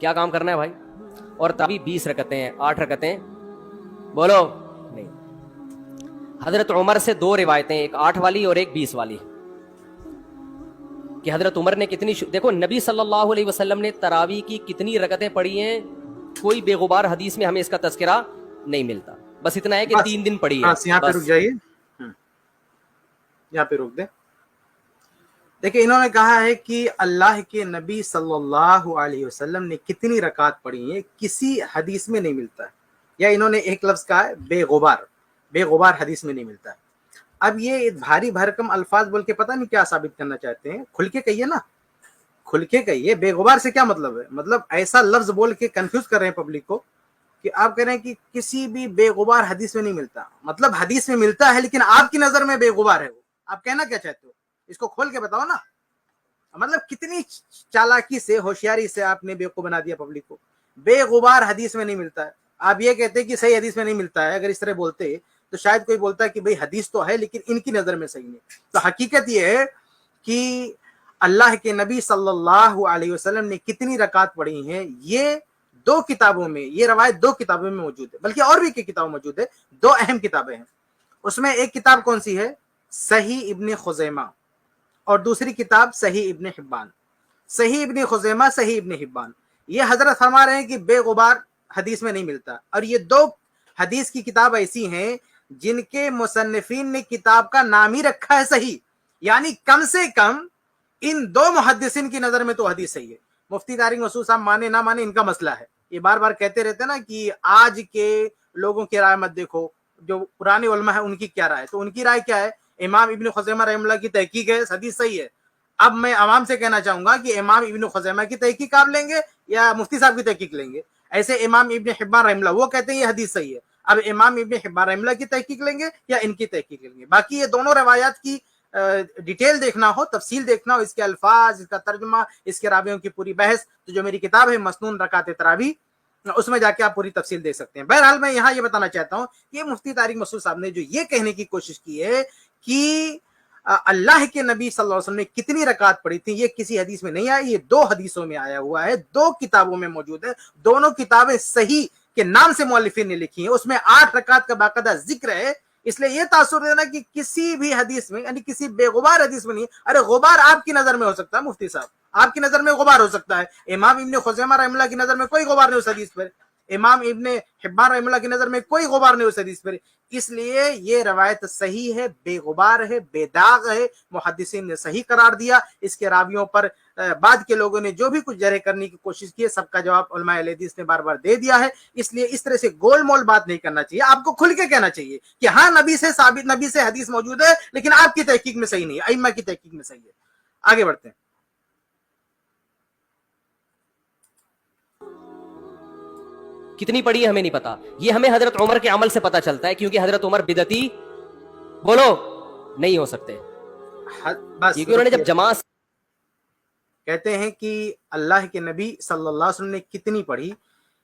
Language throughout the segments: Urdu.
کیا کام کرنا ہے بھائی؟ اور تبھی 20 رکعتیں ہیں، 8 رکعتیں بولو نہیں. حضرت عمر سے 2 روایتیں، ایک 8 والی اور ایک 20 والی، کہ حضرت عمر نے کتنی دیکھو نبی صلی اللہ علیہ وسلم نے تراویح کی کتنی رکعتیں پڑھی ہیں، کوئی بے غبار حدیث میں ہمیں اس کا تذکرہ نہیں ملتا. بس اتنا ہے کہ بس 3 دن پڑھی ہے بس یہاں پہ رک بس. جائیے، یہاں پہ رک دیں. دیکھیں انہوں نے کہا ہے کہ اللہ کے نبی صلی اللہ علیہ وسلم نے کتنی رکعت پڑھی ہیں کسی حدیث میں نہیں ملتا ہے، یا انہوں نے ایک لفظ کہا ہے بے غبار، بے غبار حدیث میں نہیں ملتا ہے. اب یہ بھاری بھرکم الفاظ بول کے پتہ نہیں کیا ثابت کرنا چاہتے ہیں. کھل کے کہیے نا، کھل کے کہیے. بے غبار سے کیا مطلب ہے؟ مطلب ایسا لفظ بول کے کنفیوز کر رہے ہیں پبلک کو کہ آپ کہہ رہے ہیں کہ کسی بھی بے غبار حدیث میں نہیں ملتا. مطلب حدیث میں ملتا ہے لیکن آپ کی نظر میں بے غبار ہے. وہ آپ کہنا کیا چاہتے ہو؟ اس کو کھول کے بتاؤ نا. مطلب کتنی چالاکی سے، ہوشیاری سے آپ نے بیوقوف بنا دیا پبلک کو. بے غبار حدیث میں نہیں ملتا ہے. آپ یہ کہتے کہ صحیح حدیث میں نہیں ملتا ہے. اگر اس طرح بولتے تو شاید کوئی بولتا ہے کہ بھئی حدیث تو ہے لیکن ان کی نظر میں صحیح نہیں. تو حقیقت یہ ہے کہ اللہ کے نبی صلی اللہ علیہ وسلم نے کتنی رکعت پڑھی ہیں، یہ 2 کتابوں میں، یہ روایت 2 کتابوں میں موجود ہے، بلکہ اور بھی کتابوں موجود ہے. 2 اہم کتابیں ہیں. اس میں ایک کتاب کون سی ہے؟ صحیح ابن خزیمہ، اور دوسری کتاب صحیح ابن حبان. صحیح ابن خزیمہ، صحیح ابن حبان، یہ حضرت فرما رہے ہیں کہ بے غبار حدیث میں نہیں ملتا. اور یہ 2 حدیث کی کتاب ایسی ہیں جن کے مصنفین نے کتاب کا نام ہی رکھا ہے صحیح. یعنی کم سے کم ان 2 محدثین کی نظر میں تو حدیث صحیح ہے. مفتی طارق مسعود صاحب مانے نہ مانے ان کا مسئلہ ہے. یہ بار بار کہتے رہتے نا کہ آج کے لوگوں کی رائے مت دیکھو، جو پرانے علماء ہیں ان کی کیا رائے. تو ان کی رائے کیا ہے؟ امام ابن خزیمہ رحمہ اللہ کی تحقیق ہے، حدیث صحیح ہے. اب میں عوام سے کہنا چاہوں گا کہ امام ابن خزیمہ کی تحقیق آپ لیں گے یا مفتی صاحب کی تحقیق لیں گے؟ ایسے امام ابن حبان رحمہ اللہ وہ کہتے ہیں یہ حدیث صحیح ہے. اب امام ابن حبان رحمہ اللہ کی تحقیق لیں گے یا ان کی تحقیق لیں گے؟ باقی یہ دونوں روایات کی ڈیٹیل دیکھنا ہو، تفصیل دیکھنا ہو، اس کے الفاظ، اس کا ترجمہ، اس کے راویوں کی پوری بحث، تو جو میری کتاب ہے مسنون رکعت تراویح، اس میں جا کے آپ پوری تفصیل دیکھ سکتے ہیں. بہرحال میں یہاں یہ بتانا چاہتا ہوں کہ مفتی طارق مسعود صاحب نے جو یہ کہنے کی کوشش کی ہے کہ اللہ کے نبی صلی اللہ علیہ وسلم نے کتنی رکعت پڑھی تھی، یہ کسی حدیث میں نہیں آئی، یہ 2 حدیثوں میں آیا ہوا ہے، 2 کتابوں میں موجود ہے. دونوں کتابیں صحیح کے نام سے مؤلفین نے لکھی ہیں. اس میں 8 رکعت کا باقاعدہ ذکر ہے. اس لیے یہ تاثر دینا کہ کسی بھی حدیث میں، یعنی کسی بے غبار حدیث میں نہیں. ارے غبار آپ کی نظر میں ہو سکتا ہے مفتی صاحب، آپ کی نظر میں غبار ہو سکتا ہے. امام ابن خزیمہ رحمہ اللہ کی نظر میں کوئی غبار نہیں اس حدیث پر. امام ابن حبان رحمہ اللہ کی نظر میں کوئی غبار نہیں اس حدیث پر. اس لیے یہ روایت صحیح ہے، بے غبار ہے، بے داغ ہے. محدثین نے صحیح قرار دیا. اس کے راویوں پر بعد کے لوگوں نے جو بھی کچھ جرح کرنے کی کوشش کی ہے، سب کا جواب علماء اہل حدیث نے بار بار دے دیا ہے. اس لیے اس طرح سے گول مول بات نہیں کرنا چاہیے. آپ کو کھل کے کہنا چاہیے کہ ہاں نبی سے ثابت، نبی سے حدیث موجود ہے لیکن آپ کی تحقیق میں صحیح نہیں ہے، ائمہ کی تحقیق میں صحیح ہے. آگے بڑھتے ہیں. کتنی پڑھی ہے ہمیں نہیں پتا. یہ ہمیں حضرت عمر کے عمل سے پتا چلتا ہے، کیونکہ حضرت عمر بدعتی بولو نہیں ہو سکتے. بس کیونکہ انہوں نے جب جماعت کہتے ہیں کہ اللہ کے نبی صلی اللہ علیہ وسلم نے کتنی پڑھی،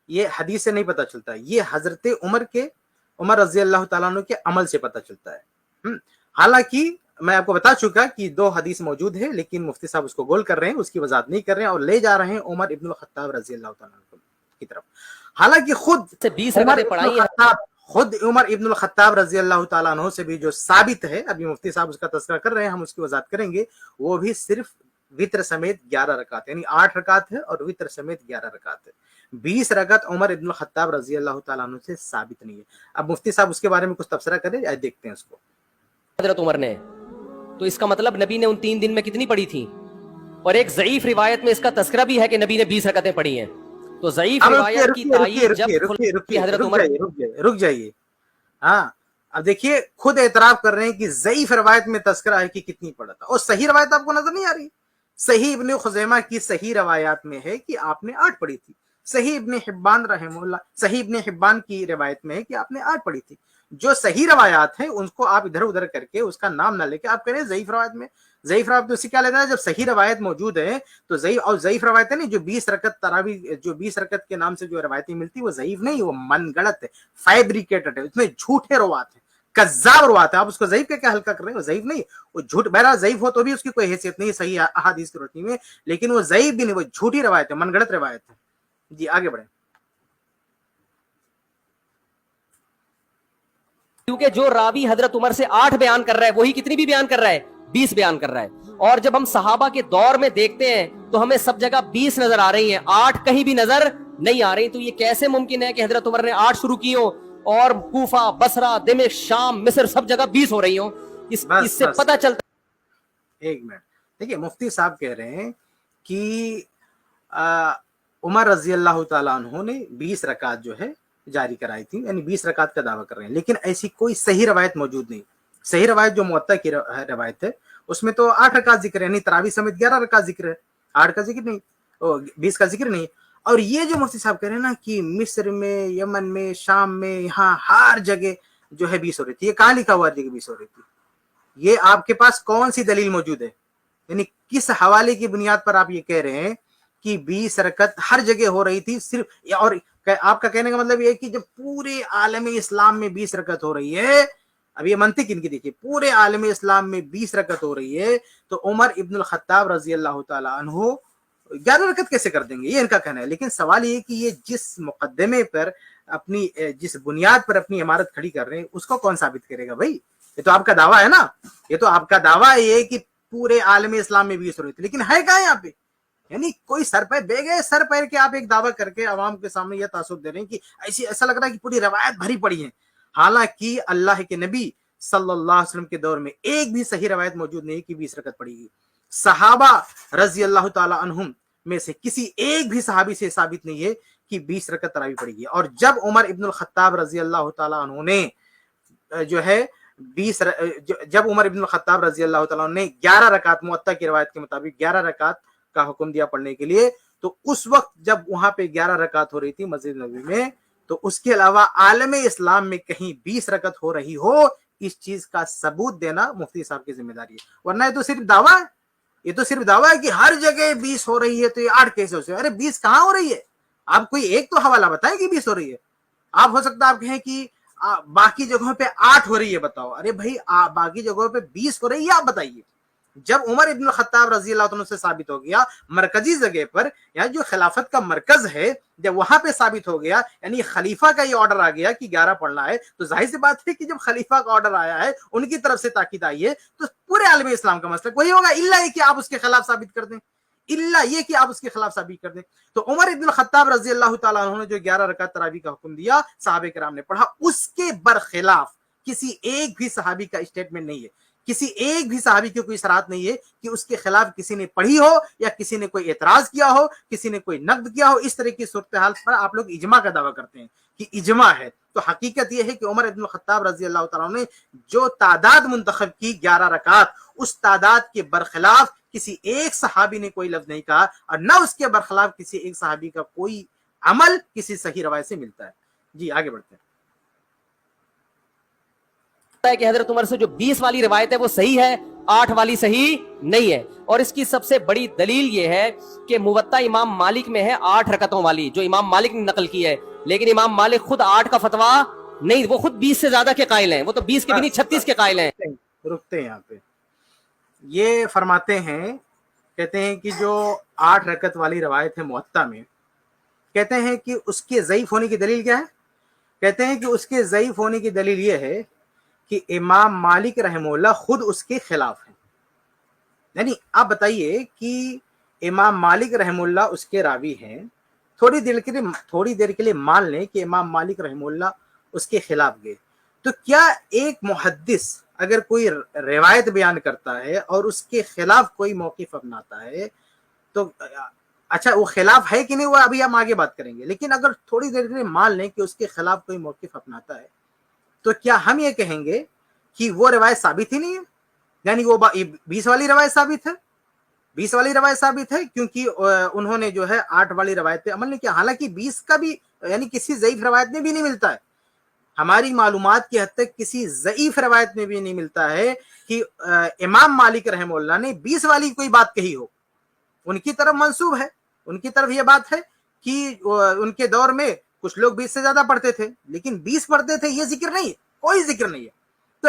یہ حدیث سے نہیں پتا چلتا، یہ حضرت عمر رضی اللہ تعالیٰ عنہ کے عمل سے پتا چلتا ہے. حالانکہ میں آپ کو بتا چکا کہ 2 حدیث موجود ہے لیکن مفتی صاحب اس کو گول کر رہے ہیں، اس کی وضاحت نہیں کر رہے ہیں اور لے جا رہے ہیں عمر ابن الخطاب رضی اللہ تعالیٰ عنہ کی طرف. حالانکہ سے 20 رکعتیں پڑھائی ہیں. خود عمر ابن الخطاب رضی اللہ تعالیٰ عنہ سے بھی جو ثابت ہے، ابھی مفتی صاحب اس کا تذکرہ کر رہے ہیں، ہم اس کی وضاحت کریں گے، وہ بھی صرف وتر سمیت 11 رکعت، یعنی 8 رکعت ہے اور وتر سمیت 11 رکعت ہے. 20 رکعت عمر ابن الخطاب رضی اللہ تعالیٰ عنہ سے ثابت نہیں ہے. اب مفتی صاحب اس کے بارے میں کچھ تبصرہ کریں، دیکھتے ہیں اس کو. حضرت عمر نے، تو اس کا مطلب نبی نے ان 3 دن میں کتنی پڑھی تھی؟ اور ایک ضعیف روایت میں اس کا تذکرہ بھی ہے کہ نبی نے 20 رکعتیں پڑھی ہیں. تو ضعیف روایت کی تائید جب حضرت عمر رک جائیے. ہاں اب دیکھیے خود اعتراف کر رہے ہیں کہ ضعیف روایت میں تذکرہ ہے کہ کتنی پڑھا تھا، اور صحیح روایت آپ کو نظر نہیں آ رہی. صحیح ابن خزیمہ کی صحیح روایات میں ہے کہ آپ نے 8 پڑھی تھی. صحیح ابن حبان رحمہ اللہ، صحیح ابن حبان کی روایت میں ہے کہ آپ نے 8 پڑھی تھی. جو صحیح روایات ہیں ان کو آپ ادھر ادھر کر کے اس کا نام نہ لے کے آپ کہہ رہے ہیں ضعیف روایت میں. ضعیف روایت تو اسی کیا لینا ہے، جب صحیح روایت موجود ہے تو ضعیف، اور ضعیف روایت ہے نہیں جو 20 رکعت تراویح، جو 20 رکعت کے نام سے جو روایتیں ملتی وہ ضعیف نہیں، وہ من گڑت ہے، فیبریکیٹڈ ہے، اس میں جھوٹے روات ہیں، کذاب روات ہے. آپ اس کو ضعیف کیا ہلکا کر رہے ہیں؟ وہ ضعیف نہیں، وہ جھوٹ. بہرحال ضعیف ہو تو بھی اس کی کوئی حیثیت نہیں صحیح احادیث کی روشنی میں، لیکن وہ ضعیف بھی نہیں، وہ جھوٹی روایت ہے، من گڑت روایت ہے. جی آگے بڑھیں. کیونکہ جو راوی حضرت عمر سے 8 بیان کر رہا ہے وہی کتنی بھی بیان کر رہا ہے؟ 20 بیان کر رہا ہے. اور جب ہم صحابہ کے دور میں دیکھتے ہیں تو ہمیں سب جگہ 20 نظر آ رہی ہیں, 8 کہیں بھی نظر نہیں آ رہی. تو یہ کیسے ممکن ہے کہ حضرت عمر نے 8 شروع کی ہوں اور کوفہ, بصرہ, دمشق, شام, مصر سب جگہ 20 ہو رہی ہوں؟ اس سے پتہ چلتا. ایک منٹ دیکھیے, مفتی صاحب کہہ رہے ہیں کہ عمر رضی اللہ تعالیٰ عنہ نے 20 رکعت جو ہے جاری کرائی تھی, یعنی 20 رکعت کا دعویٰ کر رہے ہیں, لیکن ایسی کوئی صحیح روایت موجود نہیں. صحیح روایت جو موطا کی روایت ہے اس میں تو 8 رکعت ذکر ہے, یعنی تراویح سمیت 11 رکعت ذکر ہے, 8 کا ذکر نہیں, 20 کا ذکر نہیں. اور یہ جو مفتی صاحب کہہ رہے ہیں نا کہ مصر میں, یمن میں, شام میں, یہاں ہر جگہ جو ہے 20 ہو رہی تھی, یہ کہاں لکھا ہوا ہے کہ 20 ہو رہی تھی؟ یہ آپ کے پاس کون سی دلیل موجود ہے؟ یعنی کس حوالے کی بنیاد پر آپ یہ کہہ رہے ہیں کہ 20 رکعت ہر جگہ ہو رہی تھی صرف؟ اور آپ کا کہنے کا مطلب یہ ہے کہ جب پورے عالم اسلام میں 20 رکعت ہو رہی ہے, اب یہ منطق ان کی دیکھیے, پورے عالم اسلام میں 20 رکعت ہو رہی ہے تو عمر ابن الخطاب رضی اللہ تعالیٰ عنہ 11 رکعت کیسے کر دیں گے؟ یہ ان کا کہنا ہے. لیکن سوال یہ کہ یہ جس مقدمے پر اپنی, جس بنیاد پر اپنی عمارت کھڑی کر رہے ہیں اس کو کون ثابت کرے گا بھائی؟ یہ تو آپ کا دعویٰ ہے نا, یہ تو آپ کا دعویٰ ہے کہ پورے عالم اسلام میں 20 ہو رہی تھی, لیکن ہے کہاں یہاں پہ؟ یعنی کوئی سر پہ بے گئے سر پیر کے آپ ایک دعویٰ کر کے عوام کے سامنے یہ تعصب دے رہے ہیں کہ ایسا لگ رہا ہے کہ پوری روایت بھری پڑی ہے, حالانکہ اللہ کے نبی صلی اللہ علیہ وسلم کے دور میں ایک بھی صحیح روایت موجود نہیں کہ 20 رکعت پڑی گی. صحابہ رضی اللہ تعالی عنہم میں سے کسی ایک بھی صحابی سے ثابت نہیں ہے کہ 20 رکعت تراویح پڑی گی. اور جب عمر ابن الخطاب رضی اللہ تعالی عنہ نے جو ہے جب عمر ابن الخطاب رضی اللہ تعالیٰ نے 11 رکعت موطا کی روایت کے مطابق 11 رکعت کا حکم دیا پڑھنے کے لیے, تو اس وقت جب وہاں پہ 11 رکعت ہو رہی تھی مسجد نبوی میں, تو اس کے علاوہ عالم اسلام میں کہیں 20 رکعت ہو رہی ہو, اس چیز کا ثبوت دینا مفتی صاحب کی ذمہ داری ہے. ورنہ یہ تو صرف دعویٰ ہے, یہ تو صرف دعویٰ ہے کہ ہر جگہ 20 ہو رہی ہے, تو یہ 8 کیسے ہو سکتا ہے؟ ارے 20 کہاں ہو رہی ہے؟ آپ کوئی ایک تو حوالہ بتائیں کہ 20 ہو رہی ہے. آپ ہو سکتا ہے آپ کہیں کہ باقی جگہوں پہ 8 ہو رہی ہے, بتاؤ. ارے بھائی باقی جگہوں پہ 20 ہو رہی ہے, آپ بتائیے. جب عمر ابن الخطاب رضی اللہ عنہ سے ثابت ہو گیا مرکزی جگہ پر, یا جو خلافت کا مرکز ہے, جب وہاں پہ ثابت ہو گیا, یعنی خلیفہ کا یہ آرڈر آ گیا کہ 11 پڑھنا ہے, تو ظاہر سی بات ہے کہ جب خلیفہ کا آرڈر آیا ہے, ان کی طرف سے تاکید آئی ہے, تو پورے عالم اسلام کا مسلک وہی ہوگا, الا یہ کہ آپ اس کے خلاف ثابت کر دیں, الا یہ کہ آپ اس کے خلاف ثابت کر دیں. تو عمر ابن الخطاب رضی اللہ تعالیٰ عنہ نے جو 11 رکعت تراویح کا حکم دیا, صحابہ کرام نے پڑھا, اس کے برخلاف کسی ایک بھی صحابی کا اسٹیٹمنٹ نہیں ہے, کسی ایک بھی صحابی کی کوئی صراحت نہیں ہے کہ اس کے خلاف کسی نے پڑھی ہو, یا کسی نے کوئی اعتراض کیا ہو, کسی نے کوئی نقد کیا ہو. اس طرح کی صورتحال پر آپ لوگ اجماع کا دعویٰ کرتے ہیں کہ اجماع ہے, تو حقیقت یہ ہے کہ عمر ابن الخطاب رضی اللہ تعالیٰ نے جو تعداد منتخب کی 11 رکعت, اس تعداد کے برخلاف کسی ایک صحابی نے کوئی لفظ نہیں کہا, اور نہ اس کے برخلاف کسی ایک صحابی کا کوئی عمل کسی صحیح روایت سے ملتا ہے. جی آگے بڑھتے ہیں. کہ حضرت عمر سے جو 20 والی روایت ہے وہ صحیح ہے, 8 والی صحیح نہیں ہے. اور اس کی سب سے بڑی دلیل یہ ہے کہ موطا امام مالک میں ہے 8 رکعتوں والی, جو امام مالک نے نقل کی ہے, لیکن امام مالک خود 8 کا فتویٰ نہیں, وہ خود 20 سے زیادہ کے قائل ہیں, وہ تو 20 کے بھی نہیں 36 کے قائل ہیں. رکتے ہیں یہاں پہ. یہ فرماتے ہیں, کہتے ہیں کہ جو 8 رکعت والی روایت ہے موطا میں, کہتے ہیں کہ اس کے ضعیف ہونے کی دلیل کیا ہے؟ کہتے ہیں کہ اس کے ضعیف ہونے کی دلیل یہ ہے کہ امام مالک رحمہ اللہ خود اس کے خلاف ہیں. یعنی آپ بتائیے کہ امام مالک رحمہ اللہ اس کے راوی ہیں, تھوڑی دیر کے لیے مان لیں کہ امام مالک رحمہ اللہ اس کے خلاف گئے, تو کیا ایک محدث اگر کوئی روایت بیان کرتا ہے اور اس کے خلاف کوئی موقف اپناتا ہے, تو اچھا وہ خلاف ہے کہ نہیں, وہ ابھی ہم آگے بات کریں گے, لیکن اگر تھوڑی دیر کے لیے مان لیں کہ اس کے خلاف کوئی موقف اپناتا ہے, تو کیا ہم یہ کہیں گے کہ وہ روایت ثابت ہی نہیں ہے؟ یعنی وہ 20 والی روایت ثابت ہے, 20 والی روایت ثابت ہے, کیونکہ انہوں نے جو ہے 8 والی روایت پہ عمل نہیں کیا. حالانکہ 20 کا بھی یعنی کسی ضعیف روایت میں بھی نہیں ملتا ہے, ہماری معلومات کی حد تک کسی ضعیف روایت میں بھی نہیں ملتا ہے کہ امام مالک رحمہ اللہ نے 20 والی کوئی بات کہی ہو. ان کی طرف منسوب ہے, ان کی طرف یہ بات ہے کہ ان کے دور میں کچھ لوگ 20 سے زیادہ پڑھتے تھے, لیکن 20 پڑھتے تھے, یہ ذکر نہیں ہے, کوئی ذکر نہیں ہے. تو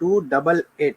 288,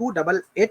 288,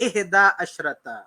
11।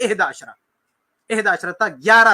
11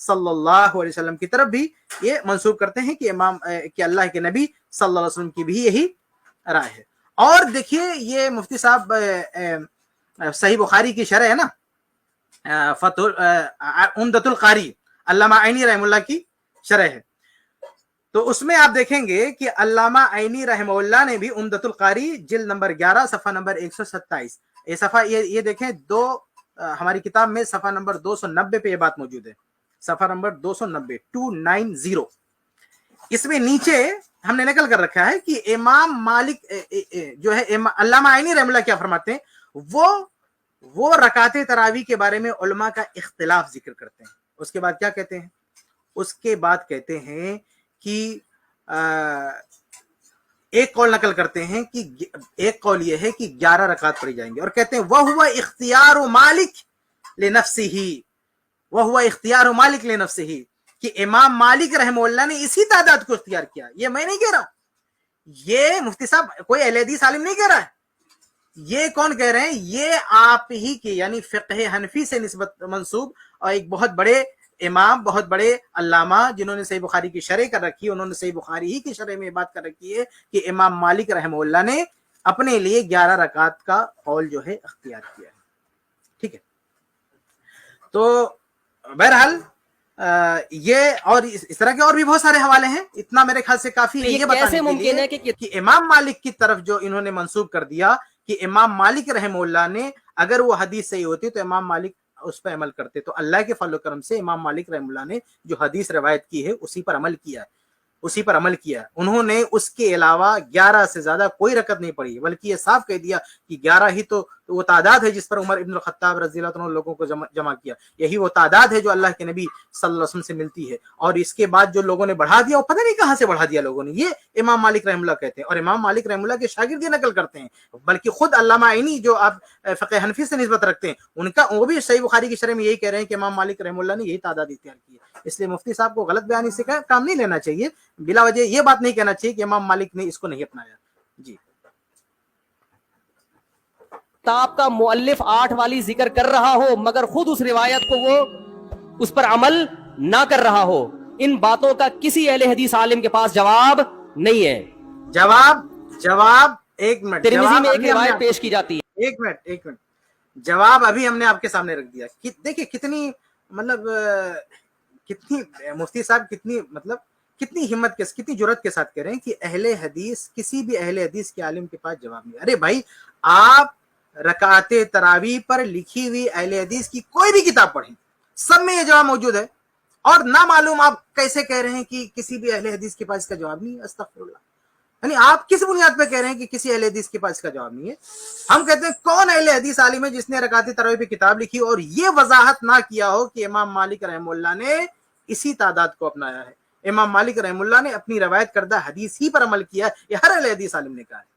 صلی اللہ علیہ وسلم کی طرف بھی یہ منسوب کرتے ہیں کہ اللہ کے نبی صلی اللہ علیہ وسلم کی بھی یہی رائے ہے. اور دیکھیے یہ مفتی صاحب صحیح بخاری کی شرح ہے نا, عمدۃ القاری علامہ عینی رحمہ اللہ کی شرح ہے, تو اس میں آپ دیکھیں گے کہ علامہ عینی رحمہ اللہ نے بھی عمدۃ القاری جلد نمبر 11 صفحہ نمبر 127, یہ صفحہ یہ دیکھیں ہماری کتاب میں صفحہ نمبر 290 پہ یہ بات موجود ہے, صفحہ نمبر 290 اس میں نیچے ہم نے نقل کر رکھا ہے کہ امام مالک جو ہے علامہ عینی رحمہ اللہ کیا فرماتے ہیں, وہ رکعت تراویح کے بارے میں علماء کا اختلاف ذکر کرتے ہیں. اس کے بعد کیا کہتے ہیں, اس کے بعد کہتے ہیں کہ ایک قول نقل کرتے ہیں کہ ایک قول یہ ہے کہ 11 رکعت پڑھی جائیں گے, اور کہتے ہیں وَهُوَ اخْتِيَارُ مَالِكَ لِنَفْسِهِ, وَهُوَ اخْتِيَارُ مَالِكَ لِنَفْسِهِ, کہ امام مالک رحمہ اللہ نے اسی تعداد کو اختیار کیا. یہ میں نہیں کہہ رہا, یہ مفتی صاحب کوئی اہل حدیث عالم نہیں کہہ رہا ہے, یہ کون کہہ رہے ہیں, یہ آپ ہی کے یعنی فقہ حنفی سے نسبت منسوب اور ایک بہت بڑے امام, بہت بڑے علامہ جنہوں نے صحیح بخاری کی شرح کر رکھی ہے, انہوں نے صحیح بخاری ہی کی شرح میں یہ بات کر رکھی ہے کہ امام مالک رحمہ اللہ نے اپنے لیے 11 رکعت کا قول جو ہے اختیار کیا ہے. ٹھیک ہے, تو بہرحال یہ اور اس طرح کے اور بھی بہت سارے حوالے ہیں, اتنا میرے خیال سے کافی ہے یہ کیسے ممکن ہے کہ امام مالک کی طرف جو انہوں نے منسوب کر دیا کہ امام مالک رحمہ اللہ نے اگر وہ حدیث صحیح ہوتی تو امام مالک اس پہ عمل کرتے, تو اللہ کے فضل و کرم سے امام مالک رحمہ اللہ نے جو حدیث روایت کی ہے اسی پر عمل کیا ہے, انہوں نے اس کے علاوہ 11 سے زیادہ کوئی رکعت نہیں پڑھی, بلکہ یہ صاف کہہ دیا کہ 11 ہی تو وہ تعداد ہے جس پر عمر ابن الخطاب رضی اللہ عنہ لوگوں کو جمع کیا, یہی وہ تعداد ہے جو اللہ کے نبی صلی اللہ علیہ وسلم سے ملتی ہے, اور اس کے بعد جو لوگوں نے بڑھا دیا وہ پتہ نہیں کہاں سے بڑھا دیا لوگوں نے, یہ امام مالک رحمہ اللہ کہتے ہیں, اور امام مالک رحمہ اللہ کے شاگرد یہ نقل کرتے ہیں, بلکہ خود علامہ عینی جو آپ فقہ حنفی سے نسبت رکھتے ہیں ان کا وہ بھی صحیح بخاری کی شرح میں یہی کہہ رہے ہیں کہ امام مالک رحمہ اللہ نے یہی تعداد اختیار کی ہے. اس لیے مفتی صاحب کو غلط بیانی سے کام نہیں لینا چاہیے, بلا وجہ یہ بات نہیں کہنا چاہیے کہ امام مالک نے اس کو نہیں اپنایا. جی کتاب کا مؤلف 8 والی ذکر کر رہا ہو مگر خود اس روایت کو وہ اس پر عمل نہ کر رہا ہو, ان باتوں کا کسی اہل حدیث عالم کے پاس جواب نہیں ہے. جواب ایک منٹ, ترمذی میں ایک روایت پیش کی جاتی ہے. ایک منٹ جواب ابھی ہم نے آپ کے سامنے رکھ دیا. دیکھیں کتنی کتنی مفتی صاحب کتنی ہمت کے کتنی جرات کے ساتھ کہہ رہے ہیں کہ اہل حدیث کسی بھی اہل حدیث کے عالم کے پاس جواب نہیں. ارے بھائی, آپ رکعت تراویح پر لکھی ہوئی اہل حدیث کی کوئی بھی کتاب پڑھیں, سب میں یہ جواب موجود ہے, اور نہ معلوم آپ کیسے کہہ رہے ہیں کہ کسی بھی اہل حدیث کے پاس اس کا جواب نہیں ہے. استغفر اللہ, یعنی آپ کس بنیاد پہ کہہ رہے ہیں کہ کسی اہل حدیث کے پاس اس کا جواب نہیں ہے؟ ہم کہتے ہیں کون اہل حدیث عالم ہے جس نے رکعت تراویح پہ کتاب لکھی اور یہ وضاحت نہ کیا ہو کہ امام مالک رحمہ اللہ نے اسی تعداد کو اپنایا ہے, امام مالک رحمہ اللہ نے اپنی روایت کردہ حدیث ہی پر عمل کیا ہے, یہ ہر اہل حدیث عالم نے کہا ہے.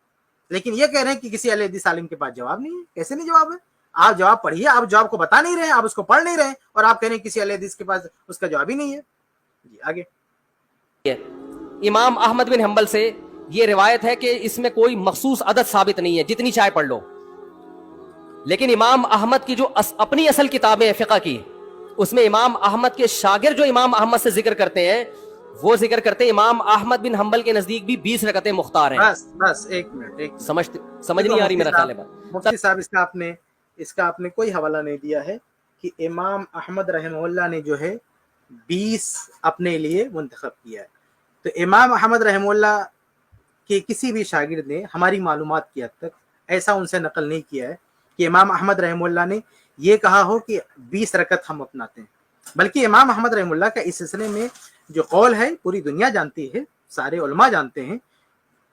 لیکن یہ کہہ رہے ہیں کہ کسی اہل حدیث عالم کے پاس جواب نہیں ہے. کیسے نہیں جواب ہے؟ آپ جواب پڑھیے, آپ جواب کو بتا نہیں رہے ہیں, آپ اس کو پڑھ نہیں رہے ہیں, اور آپ کہہ رہے ہیں کسی اہل حدیث کے پاس اس کا جواب ہی نہیں ہے. جی آگے. امام احمد بن حنبل سے یہ روایت ہے کہ اس میں کوئی مخصوص عدد ثابت نہیں ہے, جتنی چاہے پڑھ لو. لیکن امام احمد کی جو اپنی اصل کتابیں ہیں فقہ کی, اس میں امام احمد کے شاگرد جو امام احمد سے ذکر کرتے ہیں وہ ذکر کرتے ہیں امام احمد بن حنبل کے نزدیک بھی 20 رکعتیں مختار ہیں. بس ایک منٹ سمجھ نہیں آ رہی میرا خیال ہے. مفتی صاحب اس کا آپ نے کوئی حوالہ نہیں دیا ہے کہ امام احمد رحمہ اللہ نے جو ہے 20 اپنے لیے منتخب کیا ہے. تو امام احمد رحمہ اللہ کے کسی بھی شاگرد نے ہماری معلومات کی حد تک ایسا ان سے نقل نہیں کیا ہے کہ امام احمد رحمہ اللہ نے یہ کہا ہو کہ 20 رکعت ہم اپناتے ہیں. بلکہ امام احمد رحمہ اللہ کا اس سلسلے میں جو قول ہے پوری دنیا جانتی ہے, سارے علماء جانتے ہیں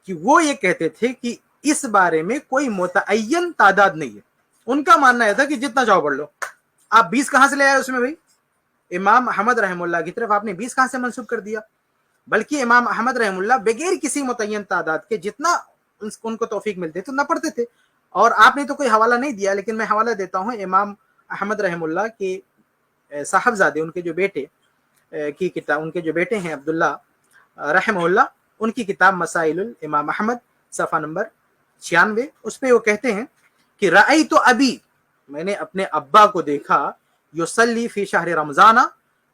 کہ وہ یہ کہتے تھے کہ اس بارے میں کوئی متعین تعداد نہیں ہے. ان کا ماننا یہ تھا کہ جتنا چاہو پڑھ لو. آپ 20 کہاں سے لے آئے اس میں بھائی؟ امام احمد رحمہ اللہ کی طرف آپ نے 20 کہاں سے منسوب کر دیا؟ بلکہ امام احمد رحمہ اللہ بغیر کسی متعین تعداد کے جتنا ان کو توفیق ملتے تو نہ پڑھتے تھے. اور آپ نے تو کوئی حوالہ نہیں دیا, لیکن میں حوالہ دیتا ہوں امام احمد رحمہ اللہ کے صاحبزادے, ان کے جو بیٹے کی کتاب, ان کے جو بیٹے ہیں عبداللہ رحمہ اللہ, ان کی کتاب مسائل الامام احمد صفحہ نمبر 96, اس پہ وہ کہتے ہیں کہ رأیت ابی, میں نے اپنے ابا کو دیکھا, یصلی فی شہر رمضان,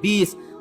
20।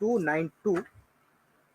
292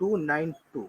292।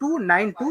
292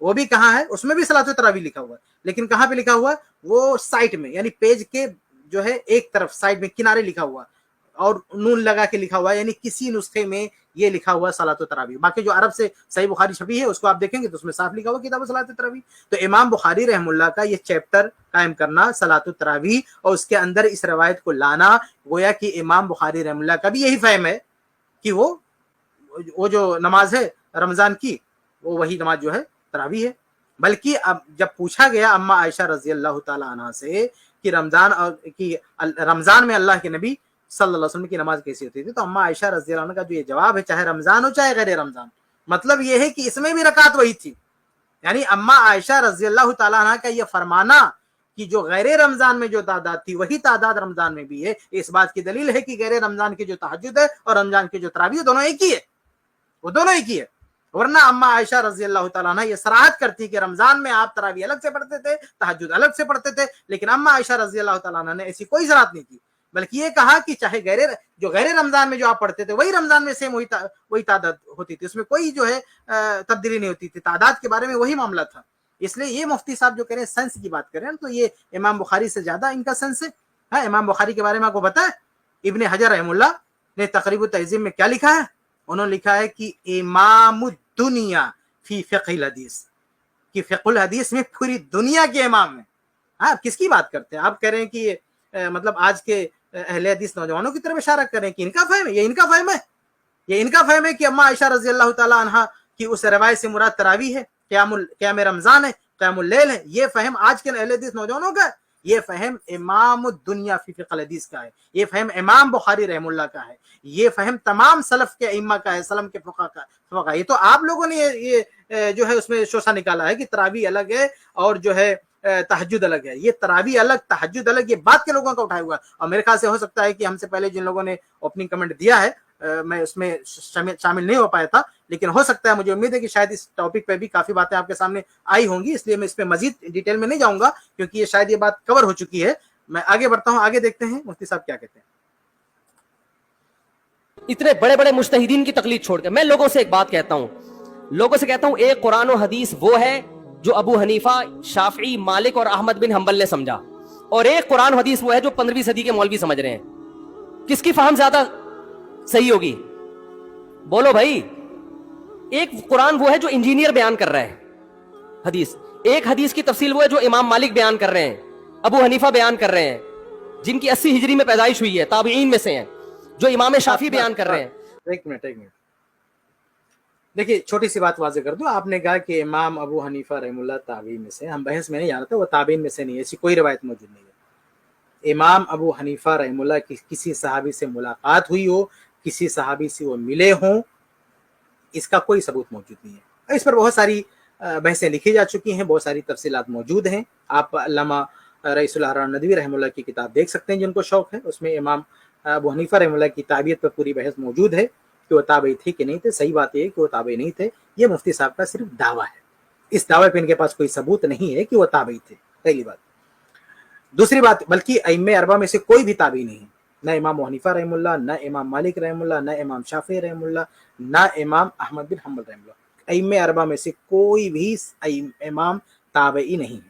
وہ بھی کہاں ہے, اس میں بھی صلاۃ تراویح لکھا ہوا ہے, لیکن کہاں پہ لکھا ہوا ہے, وہ سائٹ میں, یعنی پیج کے جو ہے ایک طرف سائڈ میں کنارے لکھا ہوا اور نون لگا کے لکھا ہوا ہے, یعنی کسی نسخے میں یہ لکھا ہوا صلاۃ تراویح. باقی جو عرب سے صحیح بخاری چھپی ہے اس کو آپ دیکھیں گے تو اس میں صاف لکھا ہوا کتاب صلاۃ تراویح. تو امام بخاری رحم اللہ کا یہ چیپٹر قائم کرنا صلاۃ تراویح اور اس کے اندر اس روایت کو لانا, گویا کہ امام بخاری رحم اللہ کا بھی یہی فہم ہے کہ وہ جو نماز ہے رمضان کی وہ وہی نماز جو ہے تراویح ہے. بلکہ اب جب پوچھا گیا اما عائشہ رضی اللہ تعالی عنہا سے کہ رمضان میں اللہ کے نبی صلی اللہ علیہ وسلم کی نماز کیسی ہوتی تھی, تو اما عائشہ رضی اللہ عنہ کا جو یہ جواب ہے, چاہے رمضان ہو چاہے غیر رمضان, مطلب یہ ہے کہ اس میں بھی رکعت وہی تھی. یعنی اما عائشہ رضی اللہ تعالی عنہ کا یہ فرمانا کہ جو غیر رمضان میں جو تعداد تھی وہی تعداد رمضان میں بھی ہے, اس بات کی دلیل ہے کہ غیر رمضان کی جو تہجد ہے اور رمضان کی جو تراویح دونوں ایک ہی ہے, وہ دونوں ایک ہی ہے. ورنہ اما عائشہ رضی اللہ تعالیٰ عنہ یہ صراحت کرتی کہ رمضان میں آپ تراویح الگ سے پڑھتے تھے, تہجد الگ سے پڑھتے تھے, لیکن اما عائشہ رضی اللہ تعالیٰ عنہ نے ایسی کوئی صراحت نہیں کی, بلکہ یہ کہا کہ چاہے غیر رمضان میں جو آپ پڑھتے تھے وہی رمضان میں سیم وہی تعداد ہوتی تھی, اس میں کوئی جو ہے تبدیلی نہیں ہوتی تھی, تعداد کے بارے میں وہی معاملہ تھا. اس لیے یہ مفتی صاحب جو کہہ رہے ہیں سینس کی بات کر رہے ہیں, تو یہ امام بخاری سے زیادہ ان کا سینس ہے. ہاں, امام بخاری کے بارے میں آپ کو پتا ہے ابن حجر رحم اللہ نے تقریب التہذیب میں کیا لکھا ہے, انہوں نے لکھا ہے کہ امام الدنیا فی فقہ الحدیث, کہ فقہ الحدیث میں پوری دنیا کے امام ہیں. ہاں, کس کی بات کرتے ہیں آپ, کہہ رہے ہیں کہ مطلب آج کے اہل حدیث نوجوانوں کی طرف اشارہ کر رہے ہیں کہ ان کا فہم ہے, یہ ان کا فہم ہے, یہ ان کا فہم ہے کہ اما عائشہ رضی اللہ تعالی عنہا کی اس روایت سے مراد تراویح ہے, قیام رمضان ہے, قیام اللیل ہے. یہ فہم آج کے اہل حدیث نوجوانوں کا ہے, یہ فہم امام الدنیا فی فقہ الحدیث کا ہے, یہ فہم امام بخاری رحم اللہ کا ہے, یہ فہم تمام سلف کے ائمہ کا ہے, سلم کے فقہ کا. یہ تو آپ لوگوں نے یہ جو ہے اس میں شوشہ نکالا ہے کہ تراویح الگ ہے اور جو ہے تہجد الگ ہے. یہ تراویح الگ تہجد الگ یہ بات کے لوگوں کا اٹھایا ہوا ہے, اور میرے خیال سے ہو سکتا ہے کہ ہم سے پہلے جن لوگوں نے اوپننگ کمنٹ دیا ہے میں اس میں شامل نہیں ہو پایا تھا, لیکن ہو سکتا ہے, مجھے امید ہے کہ شاید اس ٹاپک پہ بھی کافی باتیں آپ کے سامنے آئی ہوں گی, اس لیے میں اس پہ مزید ڈیٹیل میں نہیں جاؤں گا کیونکہ یہ شاید یہ بات کور ہو چکی ہے. میں آگے بڑھتا ہوں, آگے دیکھتے ہیں مفتی صاحب کیا کہتے ہیں. اتنے بڑے بڑے مجتہدین کی تقلید چھوڑ کے میں لوگوں سے ایک بات کہتا ہوں, لوگوں سے کہتا ہوں ایک قرآن و حدیث وہ ہے جو ابو حنیفہ, شافعی, مالک اور احمد بن حنبل نے سمجھا, اور ایک قرآن و حدیث وہ ہے جو 15ویں صدی کے مولوی سمجھ رہے ہیں. کس کی فہم زیادہ صحیح ہوگی بولو بھائی. ایک قرآن وہ ہے جو انجینئر بیان کر رہا ہے حدیث, ایک حدیث کی تفصیل وہ ہے جو امام مالک بیان کر رہے ہیں, ابو حنیفہ بیان کر رہے ہیں جن کی 80 ہجری میں پیدائش ہوئی ہے, تابعین میں سے ہیں, جو امام شافعی بیان کر رہے ہیں. ایک منٹ دیکھیے, چھوٹی سی بات واضح کر دوں. آپ نے کہا کہ امام ابو حنیفہ رحم اللہ تابعین میں سے, ہم بحث میں نہیں جا رہے تھے, وہ تابعین میں سے نہیں ہے, ایسی کوئی روایت موجود نہیں ہے. امام ابو حنیفہ رحم اللہ کی کسی صحابی سے ملاقات ہوئی ہو, کسی صحابی سے وہ ملے ہوں, اس کا کوئی ثبوت موجود نہیں ہے. اس پر بہت ساری بحثیں لکھی جا چکی ہیں, بہت ساری تفصیلات موجود ہیں. آپ علامہ رئیس الحران ندوی رحم اللہ کی کتاب دیکھ سکتے ہیں جن کو شوق ہے, اس میں امام ابو حنیفہ رحم اللہ کی تابعیت پر پوری بحث موجود ہے کہ وہ تابعی تھے کہ نہیں تھے. صحیح بات یہ ہے کہ وہ تابعی نہیں تھے, یہ مفتی صاحب کا صرف دعویٰ ہے, اس دعوے پہ ان کے پاس کوئی ثبوت نہیں ہے کہ وہ تابعی تھے. پہلی بات. دوسری بات, بلکہ ائمہ اربعہ میں سے کوئی بھی تابعی نہیں ہے, نہ امام ابو حنیفہ رحم اللہ, نہ امام مالک رحم اللہ, نہ امام شافعی رحم اللہ, نہ امام احمد بن حنبل رحم اللہ. ائمہ اربعہ میں سے کوئی بھی امام تابعی نہیں ہے.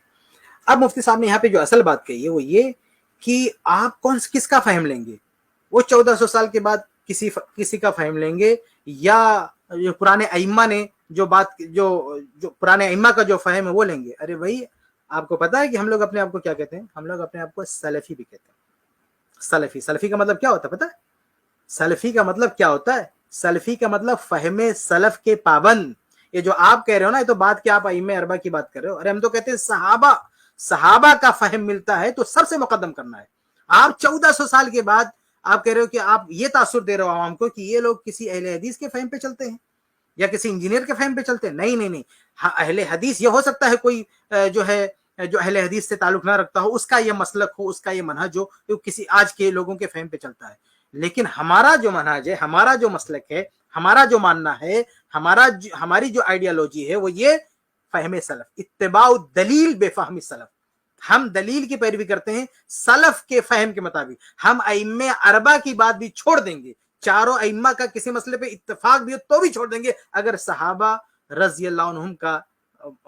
اب مفتی صاحب نے یہاں پہ جو اصل بات کہی ہے وہ یہ کہ آپ کس کا فہم لیں گے, وہ 1400 سال کے بعد کسی کا فہم لیں گے, یا جو پرانے ائمہ نے جو پرانے ائمہ کا جو فہم ہے وہ لیں گے. ارے بھائی, آپ کو پتا ہے کہ ہم لوگ اپنے آپ کو کیا کہتے ہیں؟ ہم لوگ اپنے آپ کو سلفی بھی کہتے ہیں. سلفی کا مطلب کیا ہوتا ہے پتا ہے؟ سلفی کا مطلب کیا ہوتا ہے؟ سلفی کا مطلب فہم سلف کے پابند. یہ جو آپ کہہ رہے ہو نا, یہ تو بات کہ آپ ائمہ اربعہ کی بات کر رہے ہو. ارے ہم تو کہتے ہیں صحابہ کا فہم ملتا ہے تو سب سے مقدم کرنا ہے. آپ 1400 سال کے بعد آپ کہہ رہے ہو کہ آپ یہ تاثر دے رہے ہو عوام کو کہ یہ لوگ کسی اہل حدیث کے فہم پہ چلتے ہیں یا کسی انجینئر کے فہم پہ چلتے ہیں. نہیں, اہل حدیث یہ ہو سکتا ہے کوئی جو اہل حدیث سے تعلق نہ رکھتا ہو, اس کا یہ مسلک ہو, اس کا یہ منہج ہو, جو کسی آج کے لوگوں کے فہم پہ چلتا ہے. لیکن ہمارا جو منہج ہے, ہمارا جو مسلک ہے, ہمارا جو ماننا ہے, ہماری جو آئیڈیالوجی ہے وہ یہ فہم سلف, اتباع الدلیل بے فہم سلف. ہم دلیل کی پیروی کرتے ہیں سلف کے فہم کے مطابق. ہم ائمہ اربعہ کی بات بھی چھوڑ دیں گے, چاروں ائمہ کا کسی مسئلے پہ اتفاق بھی ہو تو بھی چھوڑ دیں گے, اگر صحابہ رضی اللہ عنہم کا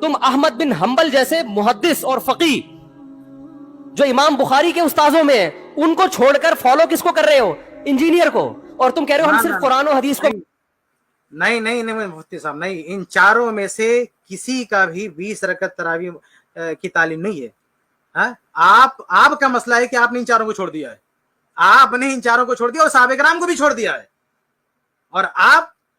تم احمد بن حنبل جیسے محدث اور فقی جو امام بخاری کے استاذوں میں ہیں ان کو چھوڑ کر فالو کس کو کر رہے ہو؟ انجینئر کو. اور تم کہہ رہے ہو ہم صرف قرآن و حدیث کو. نہیں نہیں نہیں مفتی صاحب نہیں, ان چاروں میں سے کسی کا بھی 20 رکعت تراویح کی تعلیم نہیں ہے. آپ کا مسئلہ ہے کہ آپ نے ان چاروں کو چھوڑ دیا ہے, آپ نے ان چاروں کو چھوڑ دیا اور صحابہ کرام کو بھی چھوڑ دیا ہے. اور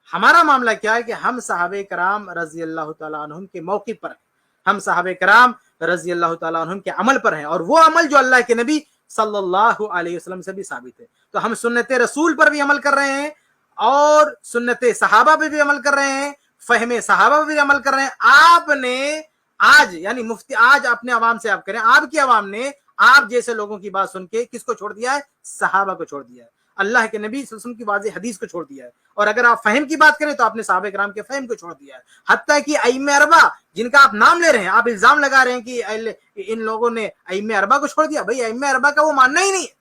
ہمارا معاملہ کیا ہے کہ ہم صحابہ کرام رضی اللہ تعالیٰ عنہم کے موقف پر ہیں, ہم صحابہ کرام رضی اللہ تعالیٰ عنہم کے عمل پر ہیں, اور وہ عمل جو اللہ کے نبی صلی اللہ علیہ وسلم سے بھی ثابت ہے. تو ہم سنت رسول پر بھی عمل کر رہے ہیں اور سنت صحابہ پہ بھی عمل کر رہے ہیں, فہم صحابہ پہ بھی عمل کر رہے ہیں. آپ نے آج یعنی مفتی آج اپنے عوام سے آپ کریں, آپ کی عوام نے آپ جیسے لوگوں کی بات سن کے کس کو چھوڑ دیا ہے؟ صحابہ کو چھوڑ دیا ہے, اللہ کے نبی صلی اللہ علیہ وسلم کی واضح حدیث کو چھوڑ دیا ہے. اور اگر آپ فہم کی بات کریں تو آپ نے صحابہ کرام کے فہم کو چھوڑ دیا ہے. حتیٰ کہ ائمہ اربع جن کا آپ نام لے رہے ہیں, آپ الزام لگا رہے ہیں کہ ان لوگوں نے ائمہ اربع کو چھوڑ دیا. بھائی ائمہ اربع کا وہ ماننا ہی نہیں ہے.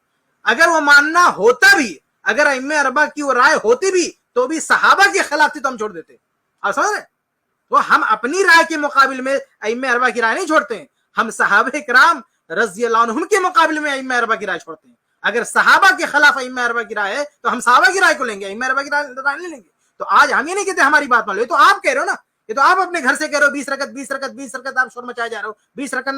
اگر وہ ماننا ہوتا بھی, اگر ائمہ اربع کی وہ رائے ہوتی بھی تو بھی صحابہ کے خلاف تھی تو ہم چھوڑ دیتے. آپ سمجھ رہے ہیں؟ تو ہم اپنی رائے کے مقابل میں ائمہ اربع کی رائے نہیں چھوڑتے ہیں, ہم صحابہ کرام رضی اللہ عنہم کے مقابلے میں ائمہ اربع کی رائے چھوڑتے ہیں. اگر صحابہ کے خلاف ائمہ اربع کی رائے ہے تو ہم صحابہ کی رائے کو لیں گے, ائمہ اربع کی رائے نہیں لیں گے. تو آج ہم یہ نہیں کہتے ہماری بات مان لو, تو آپ کہہ رہے ہو نا, یہ تو آپ اپنے گھر سے کہہ رہے ہو 20 رکعت 20 رکعت 20 رکعت, آپ شور مچائے جا رہے ہو. 20 رکعت